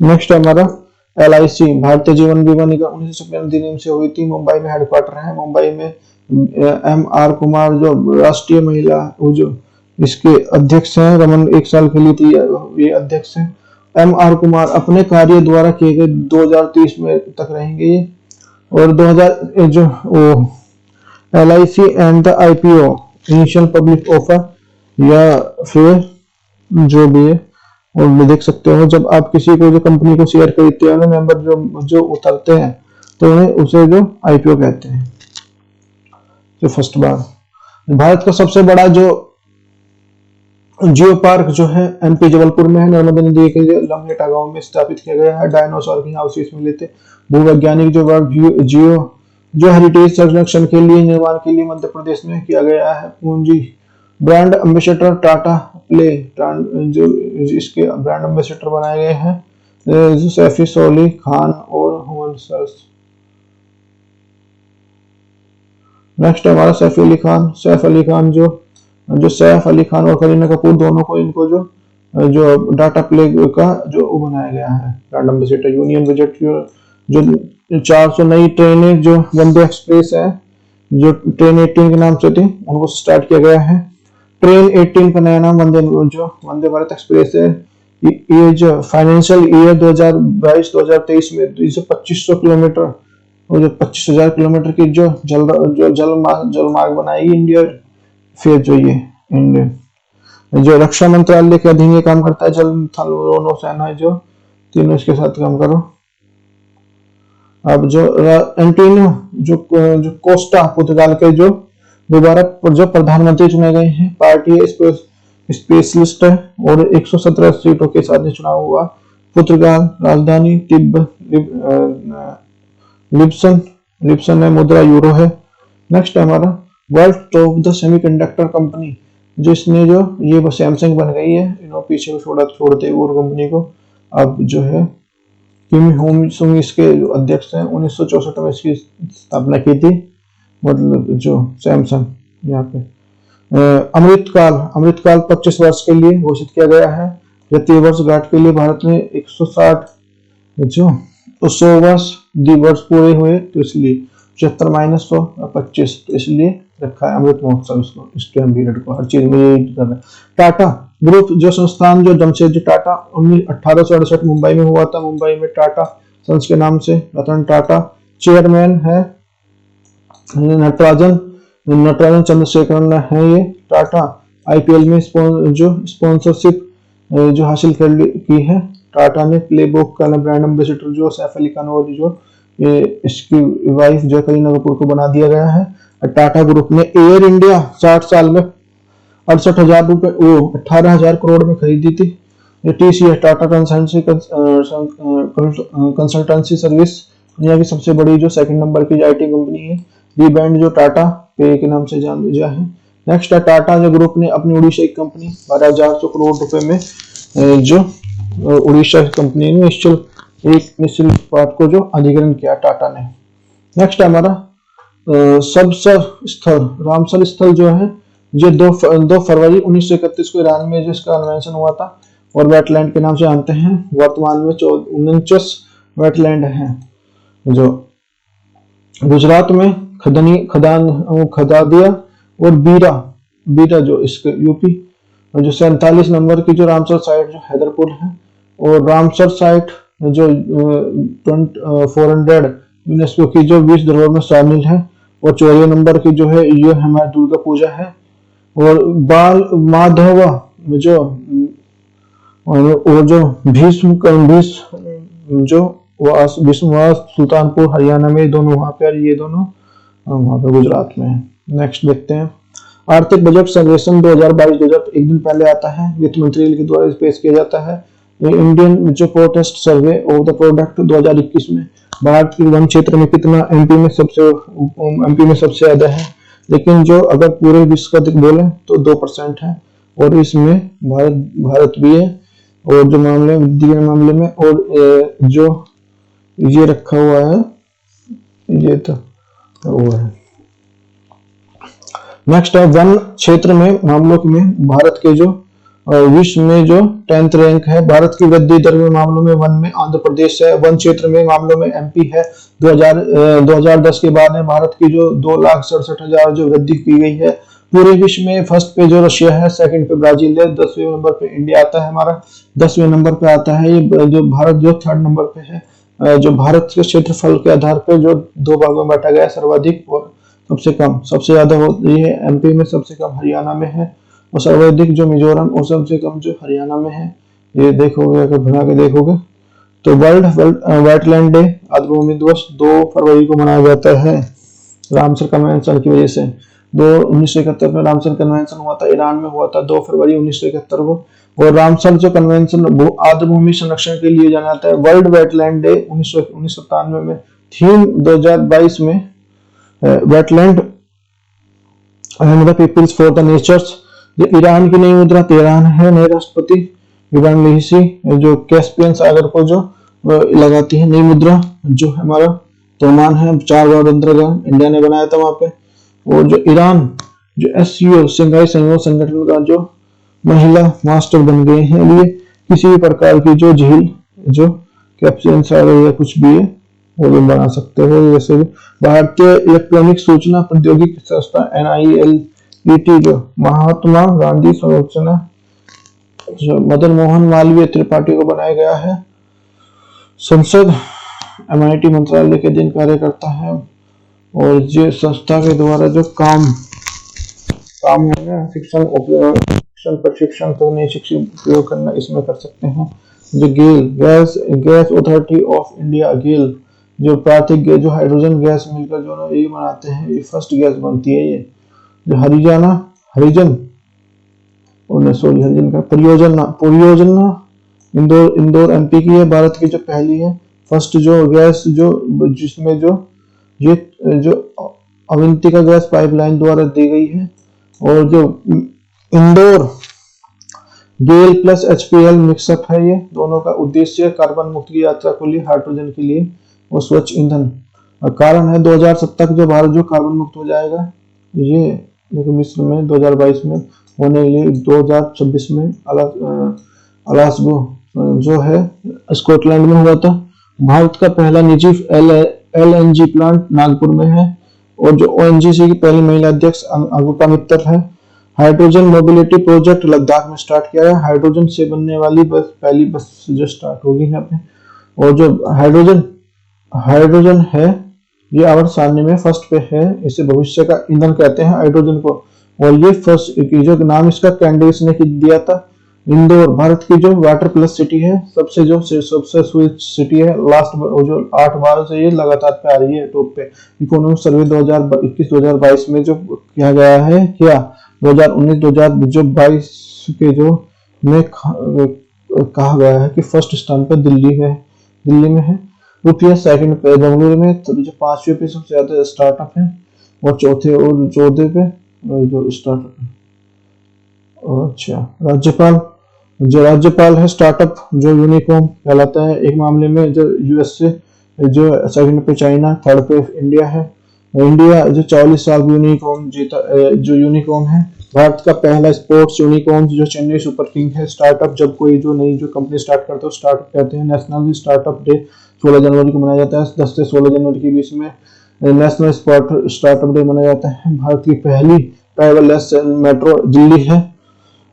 नेक्स्ट हमारा एलआईसी भारतीय जीवन बीमा निगम 1995 से हुई थी। मुंबई में हेडक्वार्टर है। मुंबई में एमआर कुमार जो राष्ट्रीय महिला वो जो इसके अध्यक्ष हैं, रमन 1 साल के लिए थी ये अध्यक्ष हैं। एमआर कुमार अपने कार्य द्वारा किए गए 2030 में तक रहेंगे। और 2000 जो LIC and the IPO initial public offer या फिर जो भी है और देख सकते हो जब आप किसी को जो कंपनी को शेयर खरीदते हैं मेंबर जो उतरते हैं तो उन्हें उसे जो आईपीओ कहते हैं। जो फर्स्ट बार भारत का सबसे बड़ा जो जियो पार्क जो है एमपी जबलपुर में है। नर्मदा नदी के लमहेटा गांव में स्थापित किया गया है। डायनासोर के अवशेष मिले थे। भूवैज्ञानिक जो वर्ग जो हेरिटेज संरक्षण के लिए निर्माण के लिए मध्य प्रदेश में किया गया है। पूंजी ब्रांड एम्बेसडर टाटा प्ले जो इसके ब्रांड एम्बेसडर बनाए गए हैं सैफी सोली खान और हुमन सर्स। नेक्स्ट है हमारा सैफ अली खान। सैफ अली खान जो सैफ अली खान और करीना कपूर दोनों को इनको जो डाटा प्ले का जो वो बनाया गया है रैंडम विजिटर यूनियन बजट जो 400 नई ट्रेनें जो वंदे एक्सप्रेस है जो ट्रेन 18 के नाम से थी उनको स्टार्ट किया गया है। ट्रेन 18 का नया नाम वंदे भारत एक्सप्रेस है। ये जो फाइनेंशियल ईयर 2022-2023 में 2500 किलोमीटर और जो 25,000 किलोमीटर की जो जल मार्ग बनाएगी इंडिया। फिर जो ये इंडियन जो रक्षा मंत्रालय के अधीन ये काम करता है जल थल नौसेना जो तीनों इसके साथ काम करो। अब जो एंटोनियो जो कोस्टा पुर्तगाल के जो दोबारा जो प्रधानमंत्री चुने गए हैं। पार्टी है स्पेशलिस्ट है और 117 सीटों के साथ चुनाव हुआ। पुर्तगाल राजधानी लिब्सन है, मुद्रा यूरो है। नेक्स्ट है हमारा world top the semiconductor company जिसने जो ये सैमसंग बन गई है। इन्होंने पीछे छोड़ते और कंपनी को अब जो है किम होम सुंग इसके जो अध्यक्ष हैं 1964 में इसकी स्थापना की थी। मतलब जो सैमसंग यहाँ पे अमृतकाल 25 वर्ष के लिए घोषित किया गया है। प्रति वर्ष गांठ के लिए भारत में 160 जो 100 वर्ष दिवस पूरे हुए तो इसलिए 75-100-25 तो इसलिए रखा है अमृत महोत्सव इसको इस टाइम पीरियड को हर चीज में यही करना है। टाटा ग्रुप जो संस्थान जो जमशेदजी टाटा 1868 मुंबई में हुआ था। मुंबई में टाटा सन्स के नाम से रतन टाटा चेयरमैन है। नटराजन चंद्रशेखरन है। ये टाटा आईपीएल में जो स्पॉन्सरशिप जो हासिल की है। टाटा ने प्लेबुक का ब्रांड एम्बेसडर जो सैफ अली खान और जो इसकी वाइफ जो करीना कपूर को बना दिया गया है। टाटा ग्रुप ने एयर इंडिया 60 साल में 18,000 करोड़ में खरीदी थी। टीसीएस टाटा कंसल्टेंसी सर्विस दुनिया की सबसे बड़ी जो सेकंड नंबर की आईटी कंपनी है। रीब्रांड जो टाटा पे के नाम से जान दिया है। नेक्स्ट है टाटा जो ग्रुप ने अपनी उड़ीसा एक कंपनी 12,100 करोड़ रुपए में जो उड़ीसा कंपनी ने निश्चल बात को जो अधिग्रहण किया टाटा ने। नेक्स्ट है हमारा रामसर स्थल जो है जो 2 फरवरी 1931 को ईरान में जिसका कन्वेंशन हुआ था और वेटलैंड के नाम से जानते हैं। वर्तमान में 49 वेटलैंड हैं। जो गुजरात में खदादिया और बीरा जो इसके यूपी जो 47 नंबर की जो रामसर साइट जो हैदरपुर है और रामसर साइट जो 400 यूनेस्को की जो 20 धरोहर में शामिल है और 54 नंबर की जो है ये हमारी दुर्गा पूजा है। और बाल माधवा जो भीष्मवास सुल्तानपुर हरियाणा में दोनों वहां पे ये दोनों वहां पे गुजरात में है। नेक्स्ट देखते हैं आर्थिक बजट सर्वेक्षण 2022-2023 एक दिन पहले आता है। वित्त मंत्री के द्वारा पेश किया जाता है। इंडियन जो protest survey of the product 2021 में भारत के वन क्षेत्र में कितना एमपी में सबसे ज्यादा है। लेकिन जो अगर पूरे विश्व का बोले तो 2% है और इसमें भारत भी है। और जो मामले में और जो ये रखा हुआ है ये तो वो है। नेक्स्ट है वन क्षेत्र में मामलों में भारत के जो विश्व में जो 10th रैंक है। भारत की वृद्धि दर में मामलों में वन में आंध्र प्रदेश है। वन क्षेत्र में मामलों में एमपी है। 2010 के बाद में भारत की जो 2,67,000 जो वृद्धि की गई है। पूरे विश्व में फर्स्ट पे जो रशिया है, सेकंड पे ब्राजील है, 10वें नंबर पे इंडिया आता है हमारा, 10वें नंबर पे आता है ये जो भारत जो 3rd नंबर पे है। जो भारत के क्षेत्रफल के आधार पे जो 2 भागों में बांटा गया सर्वाधिक और सबसे कम। सबसे ज्यादा होती है एमपी में, सबसे कम हरियाणा में है और सर्वाधिक जो मिजोरम और सबसे कम जो हरियाणा में है। ये देखोगे अगर बना के देखोगे तो वर्ल्ड वेटलैंड डे आर्द्रभूमि दिवस 2 फरवरी को मनाया जाता है रामसर कन्वेंशन की वजह से। 1971 में रामसर कन्वेंशन हुआ था, ईरान में हुआ था 2 फरवरी 1971 को। और रामसर जो कन्वेंशन आर्द्रभूमि संरक्षण के लिए जाना जाता है। वर्ल्ड वेटलैंड डे 1997 में। थीम 2022 में wetland and the peoples for the natures. Iran की नई मुद्रा तेहरान है। नए राष्ट्रपति इवान लेहिसी जो कैस्पियन सागर को जो लगाती है। नई मुद्रा जो हमारा तोमान है 4 गणतंत्र का इंडिया ने बनाया था वहां पे। और जो ईरान जो SCO शंघाई सहयोग संगठन का जो महिला मास्टर बन गए हैं, लिए किसी भी प्रकार की जो झील जो कैप्शन या कुछ भी है वो भी बना सकते हो। जैसे भारतीय इलेक्ट्रॉनिक सूचना प्रौद्योगिकी संस्था NILET जो महात्मा गांधी संरक्षण जो मदन मोहन मालवीय त्रिपाठी को बनाया गया है। संसद MIT मंत्रालय के अधीन कार्य करता है और ये संस्था के द्वारा जो काम है ना, शिक्षण प्रशिक्षण तो नई शिक्षा प्रयोग करना इसमें कर सकते हैं। जो गेल गैस अथॉरिटी ऑफ इंडिया, गेल जो प्राकृतिक गैस जो हाइड्रोजन गैस मिलकर जो ये बनाते हैं, ये फर्स्ट गैस बनती है। ये जो हरिजन का परियोजना इंदौर MP की है, भारत की जो पहली है फर्स्ट जो गैस जो जिसमें जो अवंतिका गैस पाइपलाइन द्वारा दी गई है। और जो इंदौर गेल प्लस HPL मिक्सअप है, ये दोनों का उद्देश्य कार्बन मुक्त की यात्रा के लिए, हाइड्रोजन के लिए और स्वच्छ ईंधन। कारण है 2007 तक जो भारत जो कार्बन मुक्त हो जाएगा, ये मिस्र में 2022 में होने के लिए 2026 में अलास्को जो है स्कॉटलैंड में हुआ था। भारत का पहला निजी LNG प्लांट नागपुर में है और जो ONGC की पहली महिला अध्यक्ष अंगुका मित्तल है। हाइड्रोजन मोबिलिटी प्रोजेक्ट लद्दाख में स्टार्ट किया है। हाइड्रोजन से बनने वाली पहली बस जो स्टार्ट होगी यहाँ पे। और जो हाइड्रोजन है ये आवर्त सारणी में फर्स्ट पे है। इसे भविष्य का ईंधन कहते हैं हाइड्रोजन को। और ये फर्स्ट जो नाम इसका कैंडिडेट्स ने दिया था। इंदौर भारत की जो वाटर प्लस सिटी है, सबसे स्वीट सिटी है। लास्ट जो 8 बार से ये लगातार पे आ रही है टॉप पे। इकोनॉमिक सर्वे 2021-2022 में जो किया गया है, 2019-2022 के जो में कहा गया है कि फर्स्ट स्थान पर दिल्ली में है। रुपया सेकंड पे बेंगलुरु में, तो जो 5वें पे सबसे ज्यादा स्टार्टअप है और चौथे पे जो स्टार्टअप है। अच्छा, राज्यपाल है स्टार्टअप जो यूनिकॉर्न कहलाता है। एक मामले में जो USA जो सेकंड पे चाइना, थर्ड पे इंडिया है। इंडिया जो 44 साल यूनिकॉर्न जीता जो यूनिकॉर्न है। भारत का पहला स्पोर्ट्स यूनिकॉर्न जो चेन्नई सुपर किंग है। स्टार्टअप जब कोई जो नई जो कंपनी स्टार्ट करता है स्टार्टअप कहते हैं। नेशनल स्टार्टअप डे 16 जनवरी को मनाया जाता है। 10 से 16 जनवरी के बीच में नेशनल स्टार्टअप डे मनाया जाता है। भारत की पहली ड्राइवरलेस मेट्रो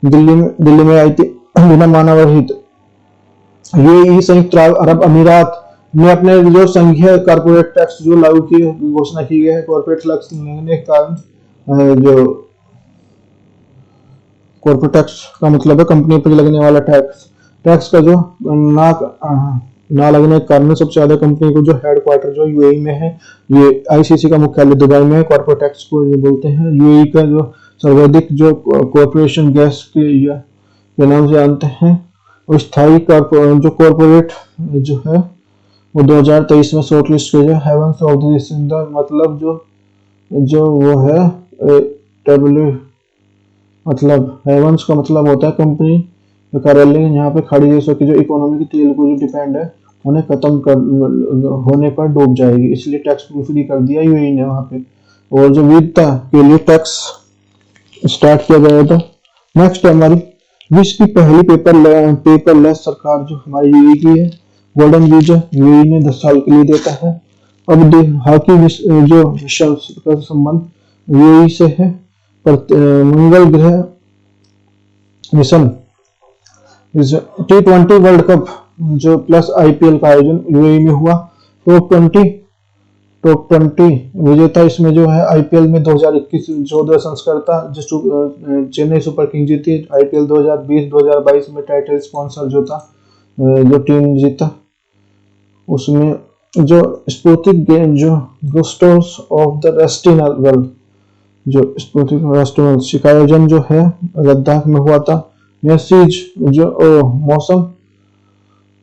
दिल्ली में आई थी बिना मानव रहित। ये संयुक्त अरब अमीरात में अपने जो संघीय कॉर्पोरेट टैक्स जो लागू की घोषणा की गई है। कॉर्पोरेट टैक्स लगने के कारण जो कॉर्पोरेट टैक्स का मतलब है कंपनी पर लगने वाला टैक्स का जो ना लगने के कारण सबसे ज्यादा कंपनी को जो हेडक्वार्टर जो UAE में है, ये ICC का मुख्यालय दुबई में है। कॉर्पोरेट टैक्स को ये बोलते हैं। UAE का जो सर्वाधिक जो कॉर्पोरेशन गैस के नाम से जानते हैं। और स्थायी जो कॉर्पोरेट जो है वो 2023 में शॉर्ट लिस्ट किया गया। हेवंस ऑफ द मतलब जो वो है मतलब हेवंस का मतलब होता है कंपनी कार्यालय यहाँ पे खड़ी देशों की जो इकोनॉमी की तेल को जो डिपेंड है उन्हें खत्म होने पर डूब जाएगी, इसलिए टैक्स फ्री कर दिया UAE ने वहाँ पे। और जो विविधता के लिए टैक्स स्टार्ट किया गया था। नेक्स्ट है हमारी विश्व की पहली पेपरलेस सरकार जो हमारी UAE की है। गोल्डन वीजा UAE ने 10 साल के लिए देता है। अब हॉकी जो विश्व का संबंध UAE से है। मंगल ग्रह मिशन T20 वर्ल्ड कप जो प्लस IPL का आयोजन UAE में हुआ। टॉप 20 विजेता इसमें जो है IPL में 2021 14 संस्कर्ता जो चेन्नई सुपर किंग जीती। IPL 2020-2022 में टाइटल स्पॉन्सर जो था जो टीम जीता उसमें जो स्पुतनिक गेम जो गोस्टोस ऑफ द रेस्टिनल वर्ल्ड जो स्पुतनिक रेस्टिनल का आयोजन जो है लद्दाख में हुआ था। मैसेज जो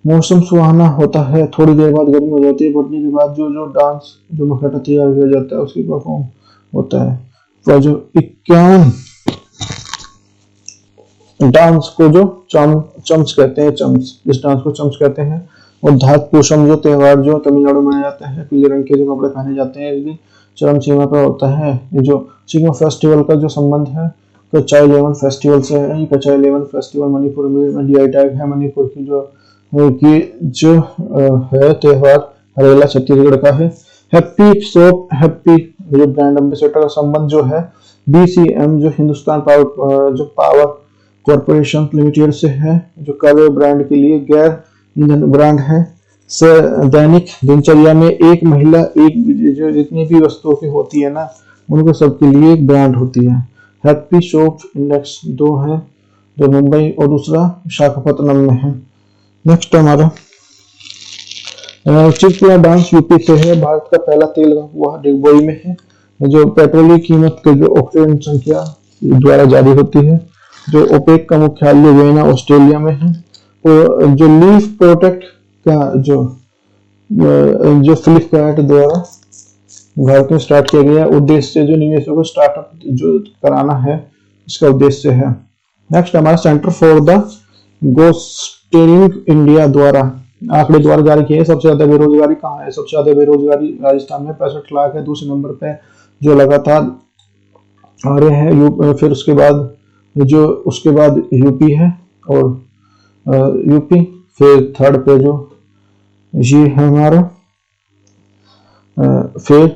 मौसम सुहाना होता है, थोड़ी देर बाद गर्मी हो जाती है। बढ़ने के बाद जो डांस जो मुखौटा तैयार किया जाता है उसकी परफॉर्म होता है। तो जो 51 डांस को जो चम्स कहते हैं, इस डांस को चम्स कहते हैं। और धात पूषम जो त्योहार जो तमिलनाडु में मनाया जाता है, पीले रंग के जो कपड़े पहने जाते हैं इस दिन। चरम सीमा पर होता है। ये जो सिग्मा फेस्टिवल का जो संबंध है कच्चा 11 फेस्टिवल से है। ये कच्चा 11 फेस्टिवल मणिपुर में डीआई टैग है। मणिपुर की जो है त्योहार हरेला छत्तीसगढ़ का है। हैप्पी सोप हैप्पी जो ब्रांड एम्बेसडर का संबंध जो है बीसीएम जो हिंदुस्तान पावर कॉरपोरेशन लिमिटेड से है, जो कावे ब्रांड के लिए गैर ईंधन ब्रांड है। दैनिक दिनचर्या में एक महिला एक जो जितनी भी वस्तुओं की होती है ना, उनको सबके लिए एक ब्रांड होती है। हैप्पी सोप इंडेक्स 2 है, जो मुंबई और दूसरा विशाखापट्टनम में है। नेक्स्ट हमारा चिरकुला डांस यूपी से है। भारत का पहला तेल वह डिगबोई में है। जो पेट्रोल की कीमत के जो ऑक्टेन संख्या द्वारा जारी होती है। जो ओपेक का मुख्यालय वियना ऑस्ट्रेलिया में है। और जो लीफ प्रोटेक्ट का जो फ्लिपकार्ट द्वारा भारत में स्टार्ट किया गया उद्देश्य जो निवेशकों को स्टार्टअप जो कराना है, इसका उद्देश्य है। नेक्स्ट हमारा सेंटर फॉर द गोस्टेरिंग इंडिया द्वारा आंकड़े द्वारा जारी किए। सबसे ज्यादा बेरोजगारी कहाँ है? सबसे ज्यादा बेरोजगारी राजस्थान में 65 लाख है। दूसरे नंबर पे जो लगातार आ रहे हैं फिर उसके बाद यूपी है और यूपी फिर थर्ड पे जो ये है हमारा फिर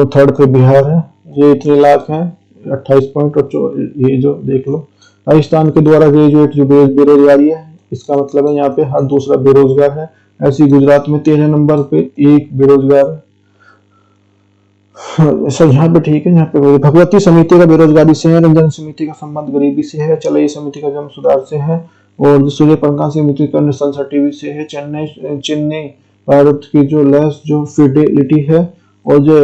थर्ड पे बिहार है। ये 3 लाख है 28 पॉइंट। और ये जो देख लो राजस्थान के द्वारा ग्रेजुएट जो बेरोजगारी है, इसका मतलब है यहाँ पे हर दूसरा बेरोजगार है। ऐसी गुजरात में 13 नंबर पे एक बेरोजगार है। सर यहाँ पे ठीक है। यहाँ पे भगवती समिति का बेरोजगारी से है। रंजन समिति का संबंध गरीबी से है। चलई समिति का जन सुधार से है। और सूर्य प्रकाश समिति का नेशनल टीवी से है। चेन्नई भारत की जो लेस जो फिडेलिटी है। और जो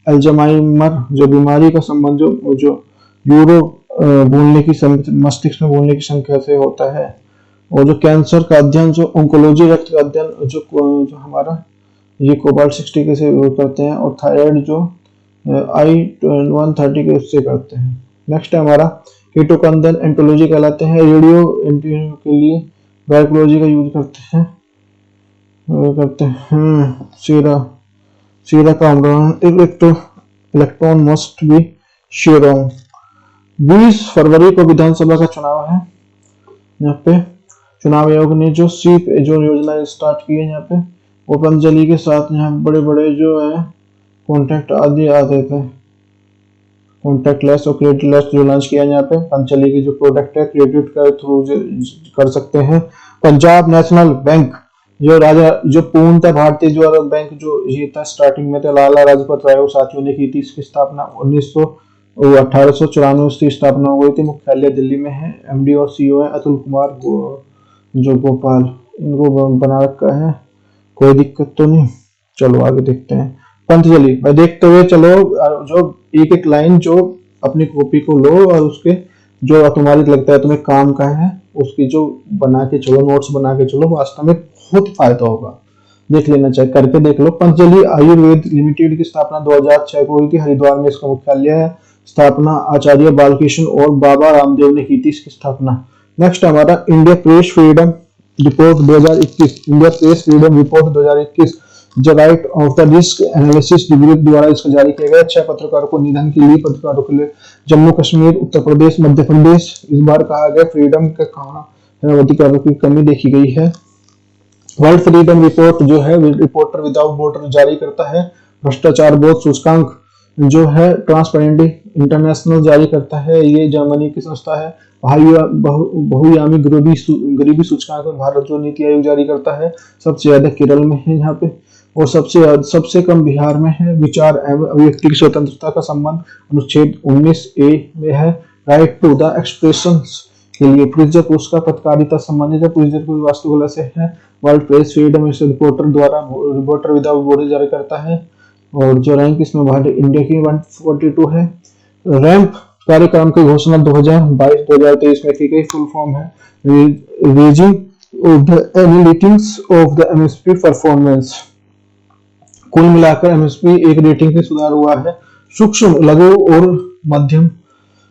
अल्जाइमर जो बीमारी का संबंध जो यूरो बोलने की मस्तिष्क में बोलने की संख्या से होता है। और जो कैंसर का अध्ययन जो ऑन्कोलॉजी रक्त का अध्ययन जो हमारा ये कोबाल्ट 60 के से करते हैं। और थायराइड जो I-130 के उससे करते हैं। नेक्स्ट है हमारा कीटोकंदन एंटोलॉजी कहलाते हैं। रेडियो के लिए बायोलॉजी का यूज करते हैं। सीरा का इलेक्ट्रॉन मस्ट बी शेयरॉन। 20 फरवरी को विधानसभा का चुनाव है। यहाँ पे चुनाव आयोग ने जो सीप जो योजना स्टार्ट की है यहाँ पे, वो पतंजलि के साथ यहाँ बड़े बड़े जो है कॉन्ट्रैक्ट आदि आते थे। कॉन्ट्रैक्ट लेस और क्रेडिट लेस जो लॉन्च किया यहाँ पे पतंजलि की जो प्रोडक्ट है क्रेडिट का थ्रू कर सकते हैं। पंजाब नेशनल बैंक जो पूर्णतः भारतीय जो बैंक जो ये था स्टार्टिंग में था लाला लाजपत राय और साथियों ने की थी। इसकी स्थापना 1894 से स्थापना हो गई थी। मुख्यालय दिल्ली में है। एमडी और सीईओ है अतुल कुमार जो गोपाल। इनको बना रखा है, कोई दिक्कत तो नहीं। चलो आगे देखते हैं। पतंजलि भाई देखते हुए चलो, जो एक एक लाइन जो अपनी कॉपी को लो और उसके जो तुम्हारी लगता है तुम्हें काम का है उसकी जो बना के चलो, नोट्स बना के चलो, वास्तव में बहुत फायदा होगा। देख लेना चाहिए, करके देख लो। पतंजलि आयुर्वेद लिमिटेड की स्थापना 2006 को हुई थी। हरिद्वार में इसका मुख्यालय है। स्थापना आचार्य बालकृष्ण और बाबा रामदेव ने की थी इसकी स्थापना। नेक्स्ट हमारा India press freedom report 2021। India press freedom report 2021 the right of the risk analysis degree द्वारा इसको जारी किया गया। 6 पत्रकारों को निधन के लिए पत्रकारों के लिए जम्मू कश्मीर, उत्तर प्रदेश, मध्य प्रदेश इस बार कहा गया फ्रीडम के कारण अधिकारों की कमी देखी गई है। वर्ल्ड फ्रीडम रिपोर्ट जो है रिपोर्टर विदाउट बॉर्डर जारी करता है। भ्रष्टाचार बोध सूचकांक जो है ट्रांसपेरेंसी इंटरनेशनल जारी करता है। ये जर्मनी की संस्था है। बहुआयामी गरीबी सूचकांक भारत जो नीति आयोग जारी करता है। सबसे ज्यादा केरल में है यहाँ पे, और सबसे कम बिहार में है। विचार एवं अभिव्यक्ति की स्वतंत्रता का संबंध अनुच्छेद 19A में है। राइट टू द एक्सप्रेशन के लिए प्रिजर पुरस्कार पत्रकारिता संबंधित है। प्रिजर को वास्तुकला से है। वर्ल्ड प्रेस फ्रीडम इस रिपोर्टर विदाउट बॉर्डर जारी करता है। और जो रैंक इसमें भारत इंडिया की 142 है। रैंप कार्यक्रम की घोषणा 2022-2023 में की गई। फुल फॉर्म है raising of the analytics of the MSP performance. कुल मिलाकर एमएसपी एक रेटिंग से सुधार हुआ है। सूक्ष्म, लघु और मध्यम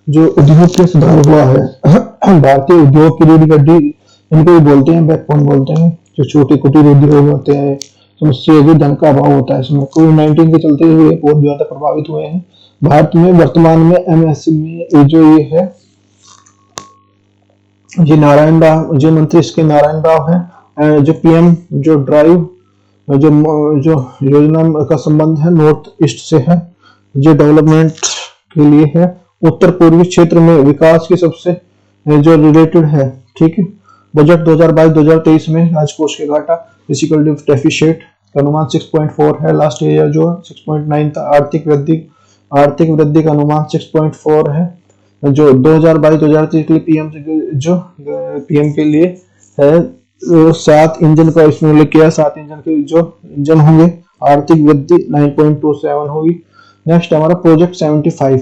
जो उद्योग के सुधार हुआ है। भारतीय उद्योग की रीढ़ की हड्डी इनको भी बोलते हैं, बैकबोन बोलते हैं। जो छोटे कुटीर उद्योग होते हैं, समस्या है, धन का अभाव होता है इसमें। कोविड-19 के चलते हुए बहुत ज्यादा प्रभावित हुए हैं। भारत में वर्तमान में एमएसएमई जो ये है, ये नारायण राव, जो मंत्री इसके नारायण राव है। जो पीएम जो ड्राइव जो जो योजना का संबंध है नॉर्थ ईस्ट से है, जो डेवलपमेंट के लिए है, उत्तर पूर्वी क्षेत्र में विकास की सबसे जो रिलेटेड है। ठीक है, बजट 2022-2023 में राजकोष के घाटा फिजिकल डेफिसिट का अनुमान 6.4 है, लास्ट ईयर जो 6.9 था। आर्थिक वृद्धि का अनुमान 6.4 है। जो 2022-2023 के लिए पीएम के लिए है 7 इंजन का इसमें उल्लेख किया, 7 इंजन के जो इंजन होंगे, आर्थिक वृद्धि 9.27 होगी। नेक्स्ट हमारा प्रोजेक्ट 75,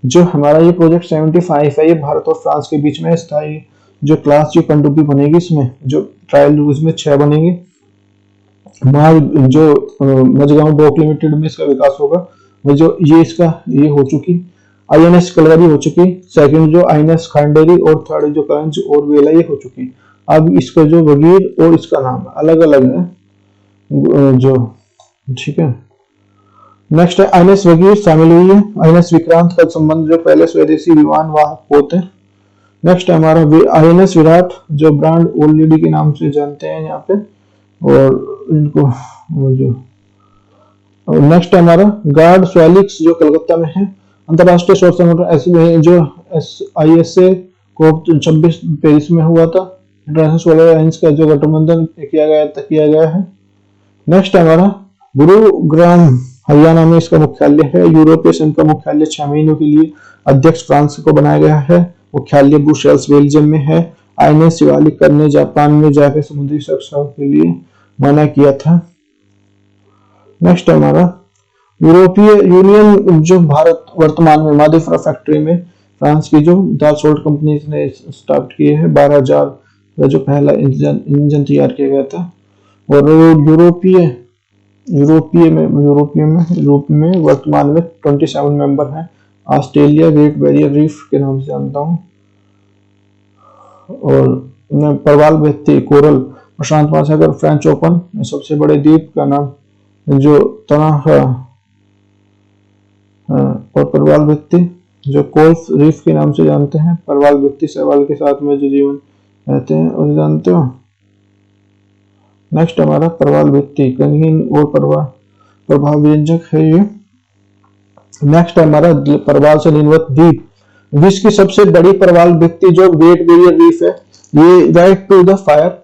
जो हमारा ये प्रोजेक्ट 75 है, ये भारत और फ्रांस के बीच में स्थायी जो क्लास जो पनडुब्बी बनेगी, इसमें जो ट्रायल रूज में 6 बनेंगे। जो मझगांव डॉक लिमिटेड में इसका विकास होगा। जो ये हो चुकी आईएनएस कलगरी हो चुकी, सेकंड जो आईएनएस खांडेरी और थर्ड जो करंज और वेला ये हो चुकी। अब इसका जो वगीर और इसका नाम अलग अलग है जो, ठीक है। नेक्स्ट है आईएनएस वगीर शामिल हुई है। आईएनएस विक्रांत का संबंध जो पहले स्वदेशी विमान वाहक पोत है। नेक्स्ट है हमारा आईएनएस विराट, जो ब्रांड ओल्ड लेडी के नाम से जानते हैं यहाँ पे, और इनको जो नेक्स्ट है हमारा गार्ड स्वैलिक्स जो कलकत्ता में है। अंतरराष्ट्रीय सौर संगठन ऐसे जो ISA को 26 पेरिस में हुआ था। इंटरनेशनल सोलर अलायंस का जो गठबंधन किया गया है। नेक्स्ट हमारा गुरुग्राम हरियाणा में इसका मुख्यालय है। यूरोपीय संघ का मुख्यालय 6 महीनों के लिए अध्यक्ष फ्रांस को बनाया गया है। मुख्यालय ब्रुसेल्स बेल्जियम में है। आईएनएस शिवालिक ने जापान में जाकर समुद्री सुरक्षा के लिए मना किया था। नेक्स्ट हमारा यूरोपीय यूनियन, जो भारत वर्तमान में मादेफरा फैक्ट्री में फ्रांस की जो दासोल्ट कंपनी ने स्टार्ट किए हैं। 12,000 का जो पहला इंजन तैयार किया गया था। और यूरोप में वर्तमान में 27 मेंबर हैं। ऑस्ट्रेलिया ग्रेट बैरियर रीफ के नाम से जानता हूँ। और प्रवाल भित्ति कोरल प्रशांत महासागर फ्रेंच ओपन सबसे बड़े द्वीप का नाम जो तना और प्रवाल भित्ति जो कोल्फ रीफ के नाम से जानते हैं। प्रवाल भित्ति शैवाल के साथ में जो जीवन रहते हैं उसे जानते हो। नेक्स्ट हमारा प्रवाल भित्ति रंगीन और प्रभाव व्यंजक है ये। नेक्स्ट हमारा प्रवाल से निर्मित द्वीप, विश्व की सबसे बड़ी प्रवाल भित्ति जो ग्रेट बैरियर रीफ है, ये राइट टू द फायर,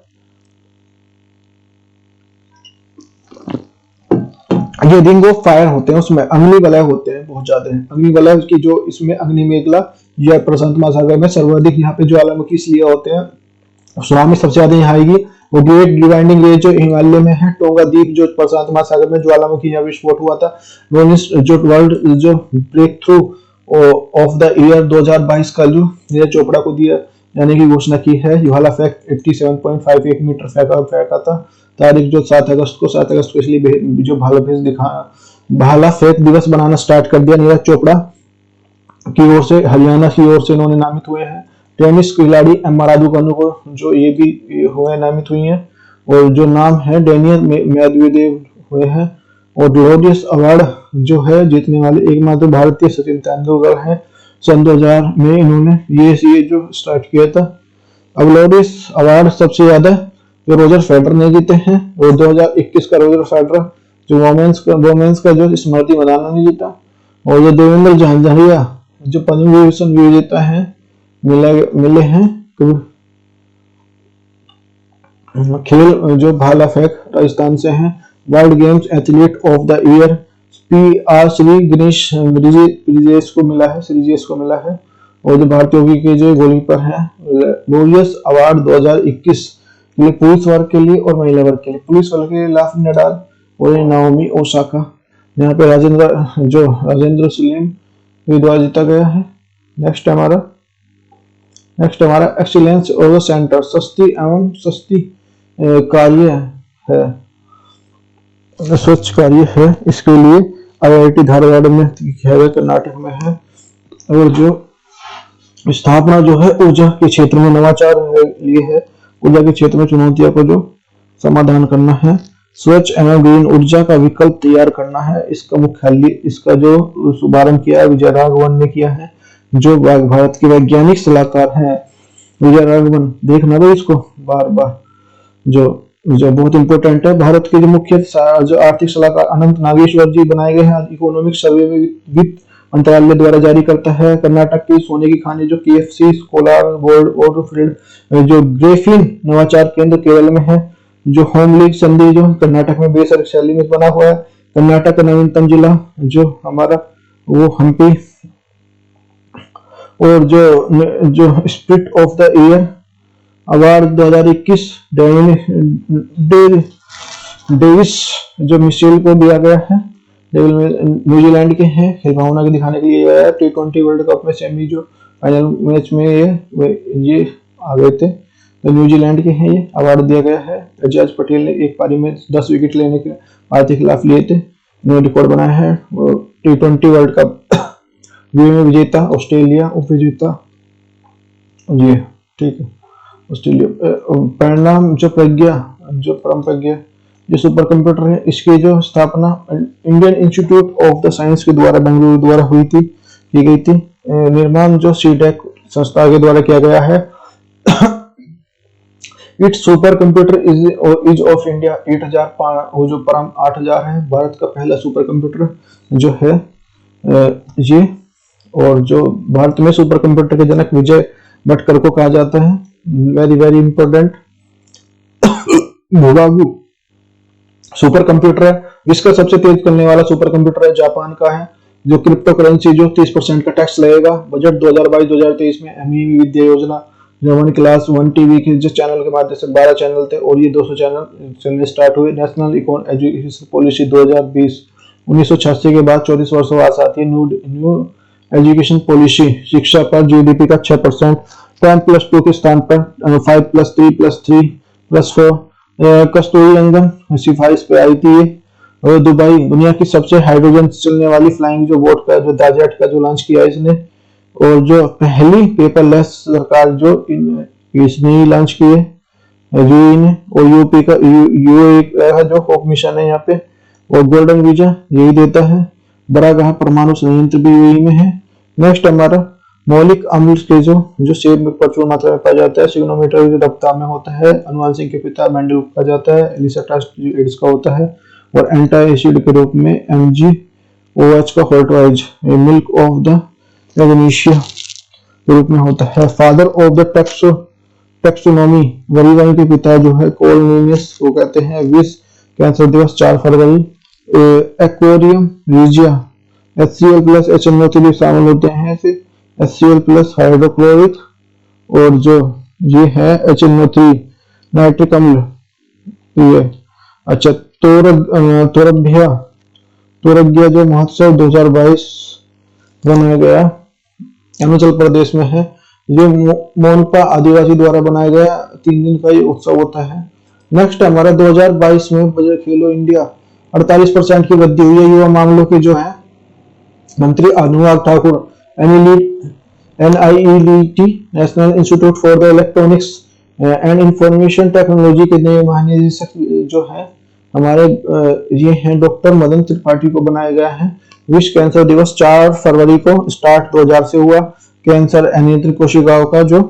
ये रिंग ऑफ फायर होते हैं, उसमें अग्नि वलय होते हैं, बहुत ज्यादा है अग्नि वलय की। जो इसमें अग्नि मेखला या प्रशांत महासागर में सर्वाधिक यहाँ पे ज्वालामुखी इसलिए होते हैं, सुनामी सबसे ज्यादा यहाँ आएगी। वो ग्रेट डिवाइडिंग रेंज जो हिमालय में है। टोंगा द्वीप जो प्रशांत महासागर में ज्वालामुखी यहाँ विस्फोट हुआ था। जो वर्ल्ड जो breakthrough of the year 2022 का जो नीरज चोपड़ा को दिया जाने की घोषणा की है। युहाला फैक्ट 87.58 मीटर फेंका था। तारीख जो 7 अगस्त को इसलिए जो भाला फेंक दिवस बनाना स्टार्ट कर दिया नीरज चोपड़ा की ओर से, हरियाणा की ओर से इन्होंने नामित हुए हैं। टेनिस खिलाड़ी एम्मा रादुकानु को जो ये भी हुए नामित हुई हैं, और जो नाम है डेनियल मेदवेदेव हुए हैं। और ग्लोरियस अवार्ड जो है जीतने वाले एकमात्र भारतीय सचिन तेंदुलकर हैं। सन 2000 में इन्होंने ये जो स्टार्ट किया था। अब ग्लोरियस अवार्ड सबसे ज्यादा जो रोजर फेडरर ने जीते हैं, और 2021 का रोजर फेडरर जो वोमेन्स का जो स्मृति मदाना ने जीता। और जो देवेंद्र झांझरिया जो पद्म विभूषण विजेता है मिले हैं। खेल जो भाला फेंक राजस्थान से हैं। World games athlete of the year PR Shri Ganesh Brijesh को मिला है। और जो भारतीय हॉकी के जो गोलकीपर हैं, ग्लोरियस अवार्ड 2021 ये पुरुष वर्ग के लिए और महिला वर्ग के लिए। पुरुष वर्ग के लिए राफेल नडाल और नाओमी ओसाका। यहाँ पे राजेंद्र सुलीम द्वारा जीता गया है। नेक्स्ट हमारा एक्सीलेंस ओवर सेंटर सस्ती कार्य है, स्वच्छ कार्य है। इसके लिए IIT धारवाड़ में कर्नाटक में है। और जो स्थापना जो है ऊर्जा के क्षेत्र में नवाचार लिए है। ऊर्जा के क्षेत्र में चुनौतियों को जो समाधान करना है। स्वच्छ एवं ग्रीन ऊर्जा का विकल्प तैयार करना है। इसका मुख्यालय, इसका जो शुभारंभ किया है विजय राघवन ने किया है, जो भारत के वैज्ञानिक सलाहकार हैं। विजय राघवन, देखना भाई इसको बार बार, जो जो बहुत इंपॉर्टेंट है। भारत के जो मुख्य जो आर्थिक सलाहकार अनंत नागेश्वर जी बनाए गए हैं। इकोनॉमिक सर्वे में वित्त मंत्रालय द्वारा जारी करता है। कर्नाटक की सोने की खानी जो KFC, कोलार गोल्ड और फील्ड जो ग्रेफिन नवाचार केंद्र केरल में है। जो होम लीग संधि जो कर्नाटक में बेसर शैली में बना हुआ है। कर्नाटक का नवीनतम जिला जो हमारा वो हम्पी। और जो spirit of the year award 2021 Davis जो मिशेल को दिया गया है। न्यूजीलैंड के हैं, खेल भावना के दिखाने के लिए आया। T20 वर्ल्ड कप में सेमी जो फाइनल मैच में ये आ गए थे, तो न्यूजीलैंड के हैं। ये अवार्ड दिया गया है। एजाज पटेल ने एक पारी में 10 विकेट लेने के भारत के खिलाफ लिए थे, इन्होंने रिकॉर्ड बनाया है। T20 वर्ल्ड कप में विजेता ऑस्ट्रेलिया, उप विजेता ये, ठीक है, ऑस्ट्रेलिया। परिणाम जो परम प्रज्ञा जो सुपर कंप्यूटर है, इसकी जो स्थापना Indian institute of the science के द्वारा बेंगलुरु द्वारा की गई थी। निर्माण जो सीडेक संस्था के द्वारा किया गया है। It's super computer is of India 8000, वो जो परम 8000 है, भारत का पहला सुपर कंप्यूटर जो है ये। और जो भारत में सुपर कंप्यूटर के जनक विजय भटकर को कहा जाता है। Very very important. भोगागु सुपर कंप्यूटर है, विश्व का सबसे तेज चलने वाला सुपर कंप्यूटर है, जापान का है। जो क्रिप्टो करेंसी जो 30% का टैक्स लगेगा। बजट 2022-2023 में एमईवी विद्या योजना जो 1 क्लास 1 टीवी के जिस चैनल के माध्यम से 12 चैनल थे और ये 200 चैनल स्टार्ट हुए। नेशनल एजुकेशन पॉलिसी 2020 1986 के बाद 34 वर्षों बाद आती है। न्यू एजुकेशन पॉलिसी शिक्षा पर GDP का 6%, 10+2 के स्थान पर 5+3+3+4 कस्तूरी रंगन सिफारिश पे आई थी। और दुबई दुनिया की सबसे हाइड्रोजन चलने वाली फ्लाइंग जो बोट का जो दाजेट का जो लॉन्च किया इसने। और जो पहली पेपरलेस सरकार जो इसने लॉन्च की है यूएई ने। और यूपी का यूएई का जो होप मिशन है यहाँ पे, और गोल्डन वीजा यही देता है। बरागाह परमाणु संयंत्र भी यूएई में है। नेक्स्ट हमारा मौलिक अम्ल के जो सेब में प्रचुर मात्रा में पाया जाता है। सिग्नोमीटर जो रफ्तार में होता है। अनुवांशिक के पिता मेंडल कहा जाता है। एलिसटास जो एड्स का होता है। और एंटी एसिड के रूप में MgOH का होल्टवाइज मिल्क ऑफ द एग्नेशिया के रूप में होता है। फादर ऑफ द टेक्सोनॉमी वरीवाइन के पिता जो है कोर्नेलियस को कहते हैं। विश्व कैंसर दिवस 4 फरवरी। एक्वेरियम रीजिया HCl+ HNO3 शामिल होते हैं। HCl+ हाइड्रोक्लोरिक और जो ये है HNO3 नाइट्रिक अम्ल ये। अच्छा, तोरगिया जो महोत्सव 2022 बनाया गया अरुणाचल प्रदेश में है। ये मोनपा आदिवासी द्वारा बनाया गया 3 दिन का ये उत्सव होता है। नेक्स्ट हमारा 2022 में बजट खेलो इंडिया 48% की वृद्धि हुई है। युवा मामलों के जो है मंत्री Anurag Thakur NIET national institute for the electronics and information technology के नए महानिदेशक जो है हमारे ये हैं डॉक्टर मदन त्रिपाठी को बनाया गया है। विश्व कैंसर दिवस 4 फरवरी को स्टार्ट 2000 से हुआ। कैंसर अनियंत्रित कोशिकाओं का जो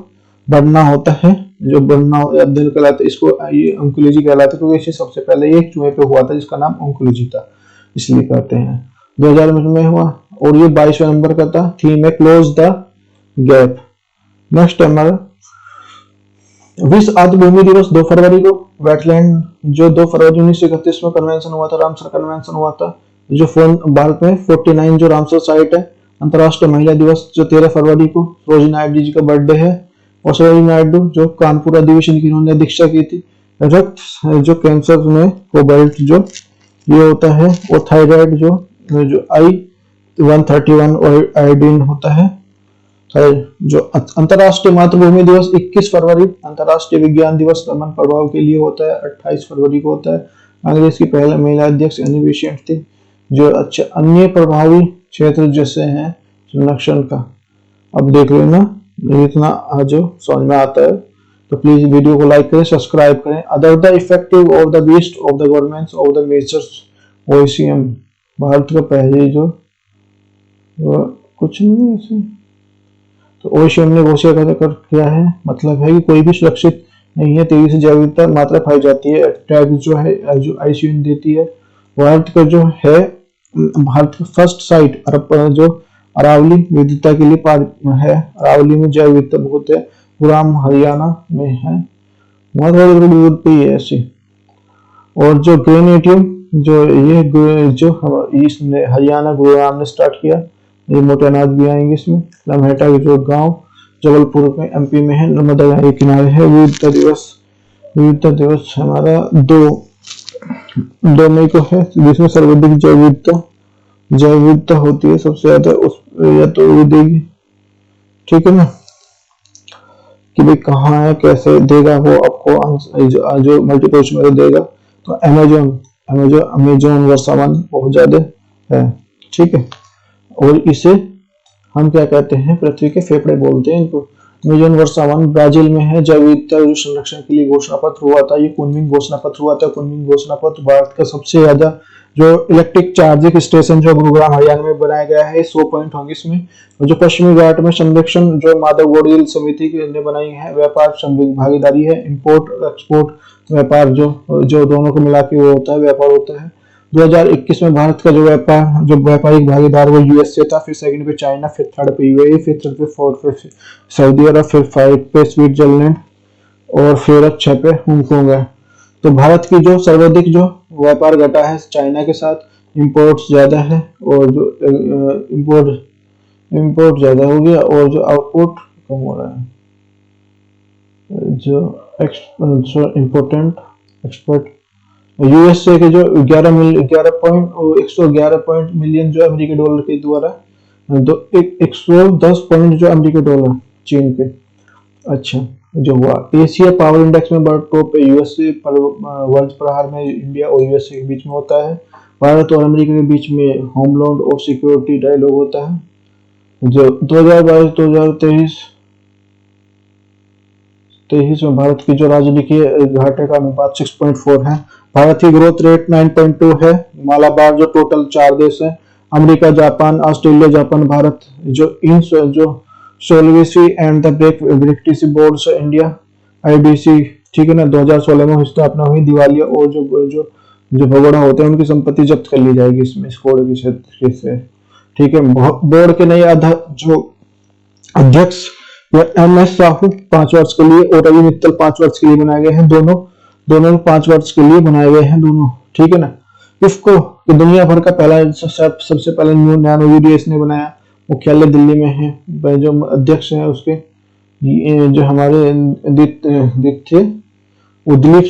बढ़ना होता है, जो बढ़ना अध्ययन कहलाता है, इसको ये ऑन्कोलॉजी कहलाता है, क्योंकि इसे सबसे पहले ये चूहे पे हुआ था जिसका नाम ऑन्कोलॉजी था, इसलिए कहते हैं। 2000 में हुआ और ये 22वें नंबर का था। थीम है क्लोज द गैप। नेक्स्ट हमारा विश्व आर्द्र भूमि दिवस 2 फरवरी को। वेटलैंड जो 2 फरवरी 1931 में कन्वेंशन हुआ था, रामसर कन्वेंशन हुआ था। जो भारत में 49 जो रामसर साइट है। अंतर्राष्ट्रीय महिला दिवस जो 13 फरवरी को सरोजिनी नायडू जी का बर्थडे है। और सरोजिनी नायडू जो कानपुर अधिवेशन की इन्होंने दीक्षा की थी। रक्त जो कैंसर में कोबाल्ट जो ये होता है, और थायराइड जो I-131 और आयोडीन होता है। जो अंतर्राष्ट्रीय मातृभूमि दिवस 21 फरवरी। अंतर्राष्ट्रीय विज्ञान दिवस रमन प्रभाव के लिए होता है, 28 फरवरी को होता है। कांग्रेस की पहले महिला अध्यक्ष एनी बेसेंट थी। जो अच्छे अन्य प्रभावी क्षेत्र जैसे हैं संरक्षण का, अब देख लेना, इतना जो समझ में आता है तो प्लीज वीडियो को लाइक करें, सब्सक्राइब करें। Other the effective of the west of the governments of the measures OECM, Bharat का पहले जो कुछ नहीं है ऐसे। तो ओईसीएम ने घोषणा कर किया है, मतलब है कि कोई भी सुरक्षित नहीं है, तेजी से जैव विविधता मात्रा पाई जाती है। टैग जो है जो आईसीएम देती है। भारत का जो है, भारत का फर्स्ट साइट जो अरावली विविधता के लिए है, अरावली में जैव विविधता बहुत है, गुरुग्राम हरियाणा में है, बहुत बड़ी विविधता ही है ऐसी। और जो ग्रेनेडियम जो ये जो इसने हरियाणा गुरुग्राम ने स्टार्ट किया, ये मोटे अनाज भी आएंगे इसमें। लम्हेटा के जो गांव जबलपुर में एमपी में है, नर्मदा नदी के किनारे है। विविधता दिवस हमारा 2 मई को है, जिसमें सर्वाधिक जैव विविधता होती है सबसे ज्यादा उस या तो वो देगी, ठीक है ना, कि भाई कहाँ है कैसे देगा वो आपको जो मल्टीपल चॉइस में देगा। तो अमेजोन वर्षावन बहुत ज्यादा है, ठीक है। और इसे हम क्या कहते हैं, पृथ्वी के फेफड़े बोलते हैं इनको। अमेजोन वर्षावन ब्राजील में है। जैव विविधता संरक्षण के लिए घोषणा पत्र हुआ था, ये कुनमिंग घोषणा पत्र हुआ था। कुनमिंग घोषणा पत्र भारत का सबसे ज्यादा जो इलेक्ट्रिक चार्जिंग स्टेशन जो गुरुग्राम हरियाणा में बनाया गया है, 100 पॉइंट होंगे इसमें। और जो पश्चिमी घाट में संरक्षण जो माधव गोडगिल समिति ने बनाई है, व्यापार भागीदारी है, इंपोर्ट एक्सपोर्ट व्यापार जो दोनों को मिला के वो होता है, व्यापार होता है। 2021 में भारत का जो व्यापारिक भागीदार वो यूएसए था, फिर सेकंड पे चाइना, फिर थर्ड पे यूएई, फिर थर्ड पे फोर्थ पे सऊदी अरब, फिर 5 पे स्विट्जरलैंड और फिर 6 पे हांगकांग है। तो भारत की जो सर्वाधिक जो व्यापार घटा है चाइना के साथ, इंपोर्ट्स ज्यादा है, और जो इंपोर्ट ज्यादा हो गया और जो आउटपुट कम हो रहा है। जो इम्पोर्टेंट एक्सपर्ट यूएसए के जो 111 मिलियन जो अमेरिकी डॉलर के द्वारा 110 पॉइंट जो अमेरिकी डॉलर चीन के। अच्छा, जो हुआ एशिया पावर इंडेक्स में टॉप पे यूएसए, वज्र प्रहार में इंडिया और यूएसए के बीच में होता है। भारत और अमेरिका के बीच में होमलैंड और सिक्योरिटी डायलॉग होता है। जो 2022-2023 में भारत की जो राजनीतिक घाटे का अनुपात 6.4 है। भारत की ग्रोथ रेट 9.2 है। मालाबार जो टोटल 4 देश है, America, Japan, Australia, Japan, Bharat, जो 16वीं and the British board India IBC, ठीक है ना। 2016 में स्थापना हुई। दिवालिया और जो भगोड़ा होते हैं उनकी संपत्ति जब्त कर ली जाएगी इसमें, इस कोड के क्षेत्र से, ठीक है। बोर्ड के नए जो अध्यक्ष एम एस साहू 5 वर्ष के लिए और रवि मित्तल 5 वर्ष के लिए बनाए गए हैं। दोनों 5 वर्ष के लिए बनाए गए हैं दोनों, ठीक है ना। इफ्को दुनिया भर का पहला सबसे पहला नैनो वीडियो इसने बनाया। मुख्यालय दिल्ली में है। जो अध्यक्ष है उसके जो हमारे थे वो दिलीप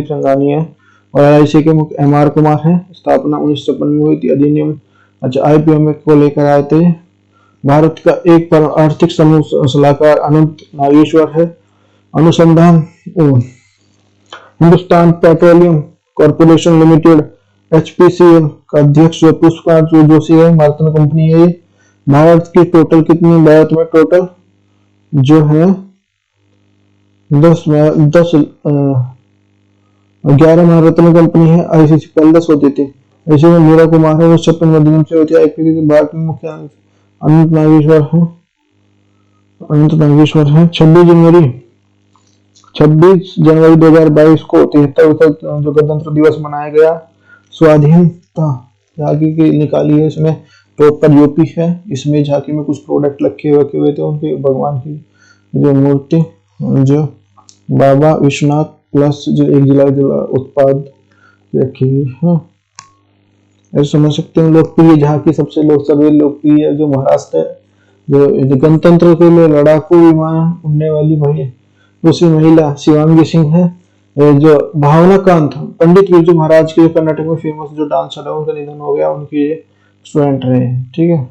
संघानी है। और एलआईसी के मुख्य एमआर कुमार है। स्थापना 1956 में हुई थी। अधिनियम अच्छा आईपीओ में को लेकर आए थे। भारत का एक पर आर्थिक समूह सलाहकार अनंत नागेश्वर है। अनुसंधान Hindustan petroleum corporation limited HPCL का अध्यक्ष पुष्पा जोशी है, भारतीय कंपनी है। भारत की टोटल कितनी, भारत में टोटल जो है 11 भारतीय कंपनी है। आईसीसी पहले 10 होती थी। ऐसे में मीरा कुमार है, वो 56 अधिनियम से होती है। आईपीसी भारत में मुख्य अनंत नागेश्वर है। 26 जनवरी 2022 को 73वां जो गणतंत्र दिवस मनाया गया। स्वाधीनता झांकी की निकाली है। इसमें टॉप पर यूपी है। इसमें झांकी में कुछ प्रोडक्ट रखे हुए थे उनके भगवान की जो मूर्ति, जो बाबा विश्वनाथ प्लस जो 1 जिला उत्पाद रखी हुई है। ऐसे समझ सकते हैं। लोकप्रिय झांकी सबसे लोकप्रिय जो महाराष्ट्र है, जो गणतंत्र के लिए लड़ाकू विमान उड़ने वाली दूसरी महिला शिवांगी सिंह है। जो भावना कांत पंडित बिरजू महाराज के कर्नाटक में फेमस जो डांसर है, उनका निधन हो गया। उनके स्टूडेंट रहे, ठीक है।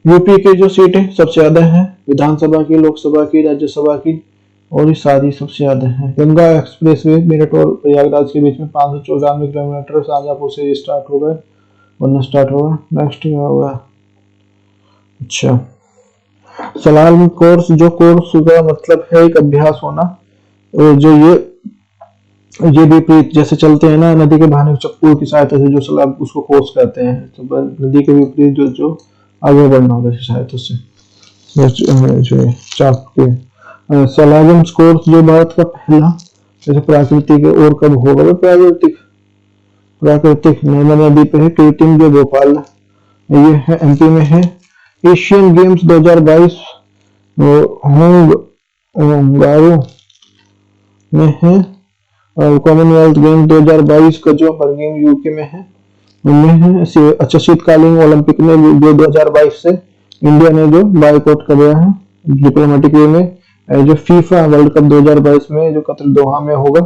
यूपी की जो सीट है सबसे ज्यादा है, विधानसभा की, लोकसभा की, राज्यसभा की, और ये सारी सबसे ज्यादा है। गंगा एक्सप्रेसवे मेरठ और प्रयागराज के बीच में 594 किलोमीटर शाहजहांपुर से स्टार्ट होगा। नेक्स्ट क्या होगा। अच्छा, सलाल कोर्स, जो कोर्स का मतलब है एक अभ्यास होना, जो ये विपरीत जैसे चलते हैं ना नदी के बहाने चप्पू की सहायता से, जो सलाब उसको कोर्स कहते हैं। तो नदी के विपरीत जो आगे बढ़ना होता है सहायता से, जो चाप के सलागम कोर्स, जो भारत का पहला जैसे प्राकृतिक है, और कब होगा वो प्राकृतिक, नर्मदा नदी पे है। कृत्रिम जो भोपाल ये है एमपी में है। एशियन गेम्स 2022 होंगारो में है। और कॉमनवेल्थ गेम 2022 का जो गेम यूके में है उनमें है। अच्छा, शीतकालीन ओलंपिक में जो 2022 से इंडिया ने जो बायकॉट कर दिया है डिप्लोमेटिक वे में। जो फीफा वर्ल्ड कप 2022 में जो कतर दोहा में होगा,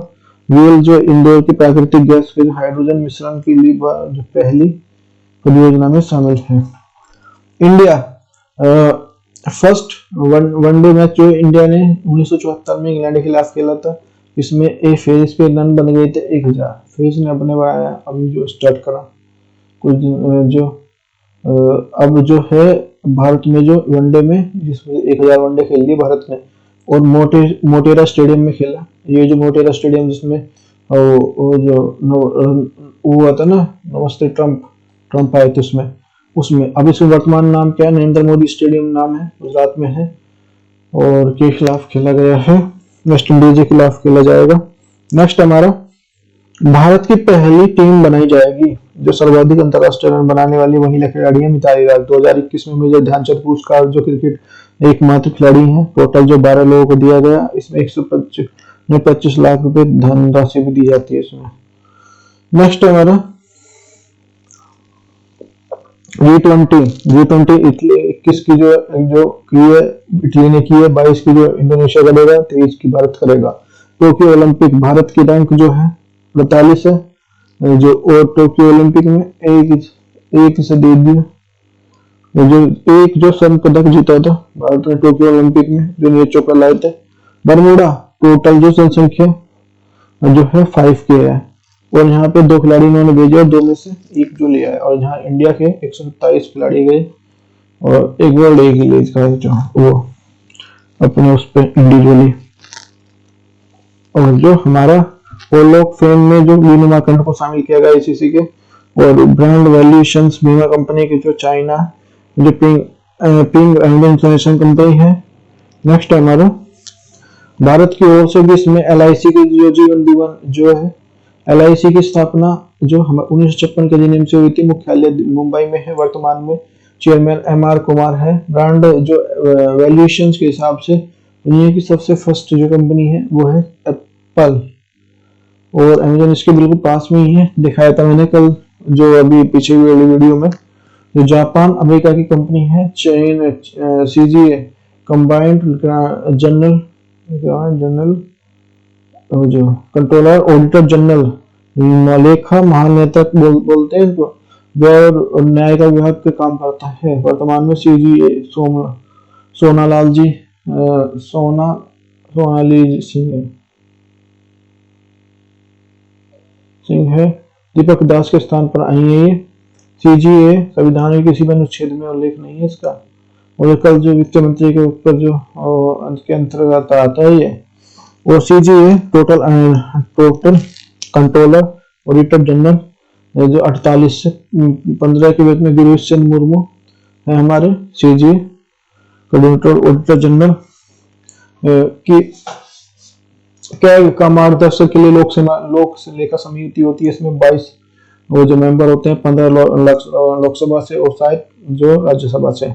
वेल जो इंडोर की प्राकृतिक गैस के हाइड्रोजन मिश्रण के लिए जो पहली परियोजना में शामिल है। इंडिया फर्स्ट वनडे मैच जो इंडिया ने 1974 में इंग्लैंड के खिलाफ खेला था, इसमें एक फेज पे रन बन गए थे 1000। फेज ने अपने बनाया, अभी जो स्टार्ट करा कुछ जो अब जो है भारत में जो वनडे में, जिसमें 1000 वनडे खेल लिए भारत ने, और मोटेरा स्टेडियम में खेला। ये जो मोटेरा स्टेडियम जिसमें वो जो वो हुआ था ना, नमस्ते ट्रम्प आए थे उसमें अब इसका वर्तमान नाम क्या है, नरेंद्र मोदी स्टेडियम नाम है, गुजरात में है। और के खिलाफ खेला गया है, वेस्ट इंडीज के खिलाफ खेला जाएगा। नेक्स्ट हमारा भारत की पहली टीम बनाई जाएगी जो सर्वाधिक अंतरराष्ट्रीय रन बनाने वाली महिला खिलाड़ी है मिताली राज। 2021 में मेजर ध्यानचंद पुरस्कार जो क्रिकेट एकमात्र खिलाड़ी है। टोटल जो 12 लोगों को दिया गया, इसमें 125 लाख रुपए धनराशि भी दी जाती है इसमें। नेक्स्ट हमारा G20 इटली 21 की जो की है इटली ने की है, 22 की जो इंडोनेशिया करेगा, 23 की भारत करेगा। टोक्यो ओलंपिक भारत की रैंक जो है 48 है, जो और टोक्यो ओलंपिक में एक से दे दिया, जो स्वर्ण पदक जीता था भारत ने टोक्यो ओलंपिक में, जो नीरज चोपड़ा लाए थे। बरमूडा टोटल जो जनसंख्या जो है 5K है, और यहाँ पे 2 खिलाड़ी इन्होंने भेजे और 2 में से 1 जो लिया है। और यहाँ इंडिया के 127 खिलाड़ी गए और 1 वर्ल्ड एक ही ले जो वो अपने उस पर इंडिविजुअली। और जो हमारा पोलोक फेम में जो बीमा खंड को शामिल किया गया ICC के, और ब्रांड वैल्यूएशंस बीमा कंपनी की जो चाइना जो पिंग इंटरनेशनल कंपनी है। नेक्स्ट हमारा भारत की ओर से भी इसमें LIC की जो जीवन बीमा जो है, LIC की स्थापना जो 1956 के अधिनियम से हुई थी। मुख्यालय मुंबई में है। वर्तमान में चेयरमैन MR कुमार है। ब्रांड जो वैल्यूएशंस के हिसाब से दुनिया की सबसे फर्स्ट जो कंपनी है वो है एप्पल, और अमेजन इसके बिल्कुल पास में ही है, दिखाया था मैंने कल जो अभी पीछे वाली वीडियो में। जो जापान अमेरिका की कंपनी है चीन CGA कंबाइंड जनरल जो कंट्रोलर ऑडिटर जनरल लेखा महानियंत्रक बोलते हैं इसको, व्यय और न्याय का विभाग के काम करता है। वर्तमान में CGA सोनाली सिंह है। दीपक दास के स्थान पर आई है ये। CGA संविधान के किसी भी अनुच्छेद में उल्लेख नहीं है इसका। और कल जो वित्त मंत्री के ऊपर जो के अंतर्गत आता है ये। और CGA total controller auditor general जो 48 से 15 के वेतन में गिरीश चंद्र मुर्मू है हमारे CGA ऑडिटर जनरल की क्या का मार्गदर्शक के लिए लोक लेखा समिति होती है। इसमें 22 वो जो मेंबर होते हैं, 15 लोकसभा से और 60 जो राज्यसभा से।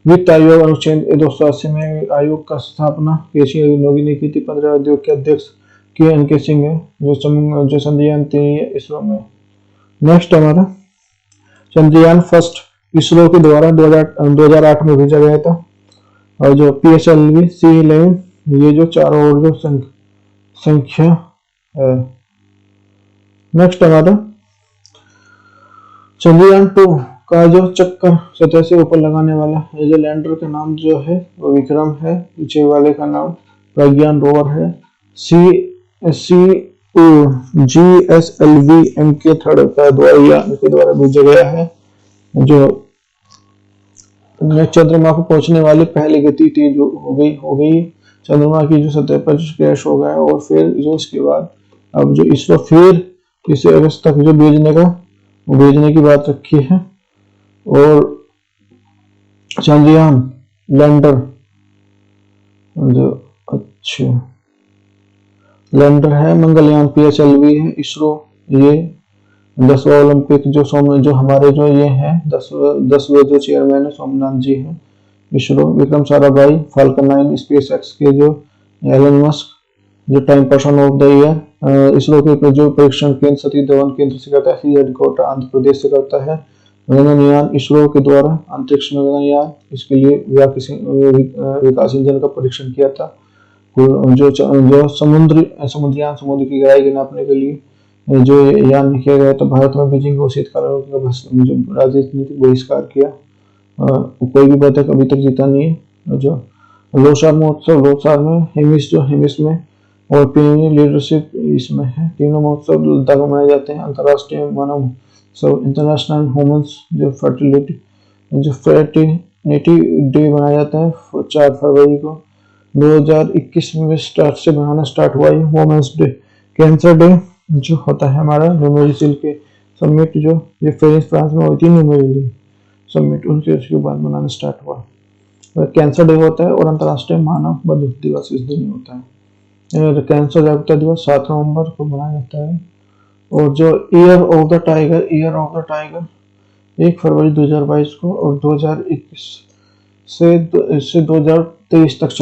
वित्त आयोग अनुच्छेद 280 में आयोग का स्थापना केसी योगी ने की थी। 15 आयोग के अध्यक्ष KNK सिंह है जो चंद्रयान 3 इसरो में। नेक्स्ट हमारा चंद्रयान फर्स्ट इसरो के द्वारा 2008 में भेजा गया था। और जो PSLV C11 ये जो चारों ओर जो संख्या है। नेक्स्ट हमारा चंद्रयान 2 का जो चक्कर सतह से ऊपर लगाने वाला ये जो लैंडर का नाम जो है वो विक्रम है। पीछे वाले का नाम प्रज्ञान रोवर है। GSLV MK3 का द्वारा भेजा गया है। जो चंद्रमा को पहुंचने वाली पहली गति तेज हो गई। चंद्रमा की जो सतह पर क्रैश हो गया और फिर जो इसके बाद अब जो इसरो फिर इसे अगस्त तक जो भेजने की बात रखी है। और चंद्रयान लैंडर जो अच्छा लैंडर है, मंगलयान PSLV है इसरो। ये 10वां ओलंपिक जो हमारे जो ये हैं 10वें जो चेयरमैन है सोमनाथ जी हैं इसरो। विक्रम साराभाई फाल्कन 9 SpaceX के जो एलन मस्क जो time person of the year. ISRO के जो परीक्षण केंद्र सतीश धवन केंद्र से करता है, हेडक्वार्टर आंध्र प्रदेश से करता है। गगनयान इसरो के द्वारा अंतरिक्ष में गगनयान इसके लिए विकास इंजन का परीक्षण किया था। जो समुद्रयान समुद्र की गहराई को नापने के लिए जो यान किया गया था। भारत में बीजिंग घोषित कारणों का जो राजनीतिक बहिष्कार किया। कोई भी पदक अभी तक जीता नहीं है। जो लोसार महोत्सव लोसार में हेमिस में और पीएनए लीडरशिप इसमें है। तीनों महोत्सव लद्दाख में मनाए जाते हैं। अंतर्राष्ट्रीय मानव सब इंटरनेशनल वुमेन्स जो फर्टिलिटी डे मनाया जाता है 4 फरवरी को। 2021 में से बनाना स्टार्ट हुआ है वुमेन्स डे। कैंसर डे जो होता है हमारा न्यूमेरिकल के समिट जो ये फ्रांस में होती है न्यूमेरिकल समिट, उसके बाद मनाना स्टार्ट हुआ। कैंसर डे होता है और अंतर्राष्ट्रीय मानव बंधुत्व दिवस इस दिन होता है। कैंसर जागरूकता दिवस 7 नवंबर को मनाया जाता है। और जो ईयर ऑफ द टाइगर 1 फरवरी 2022 को और 2021 से 2023 तक चले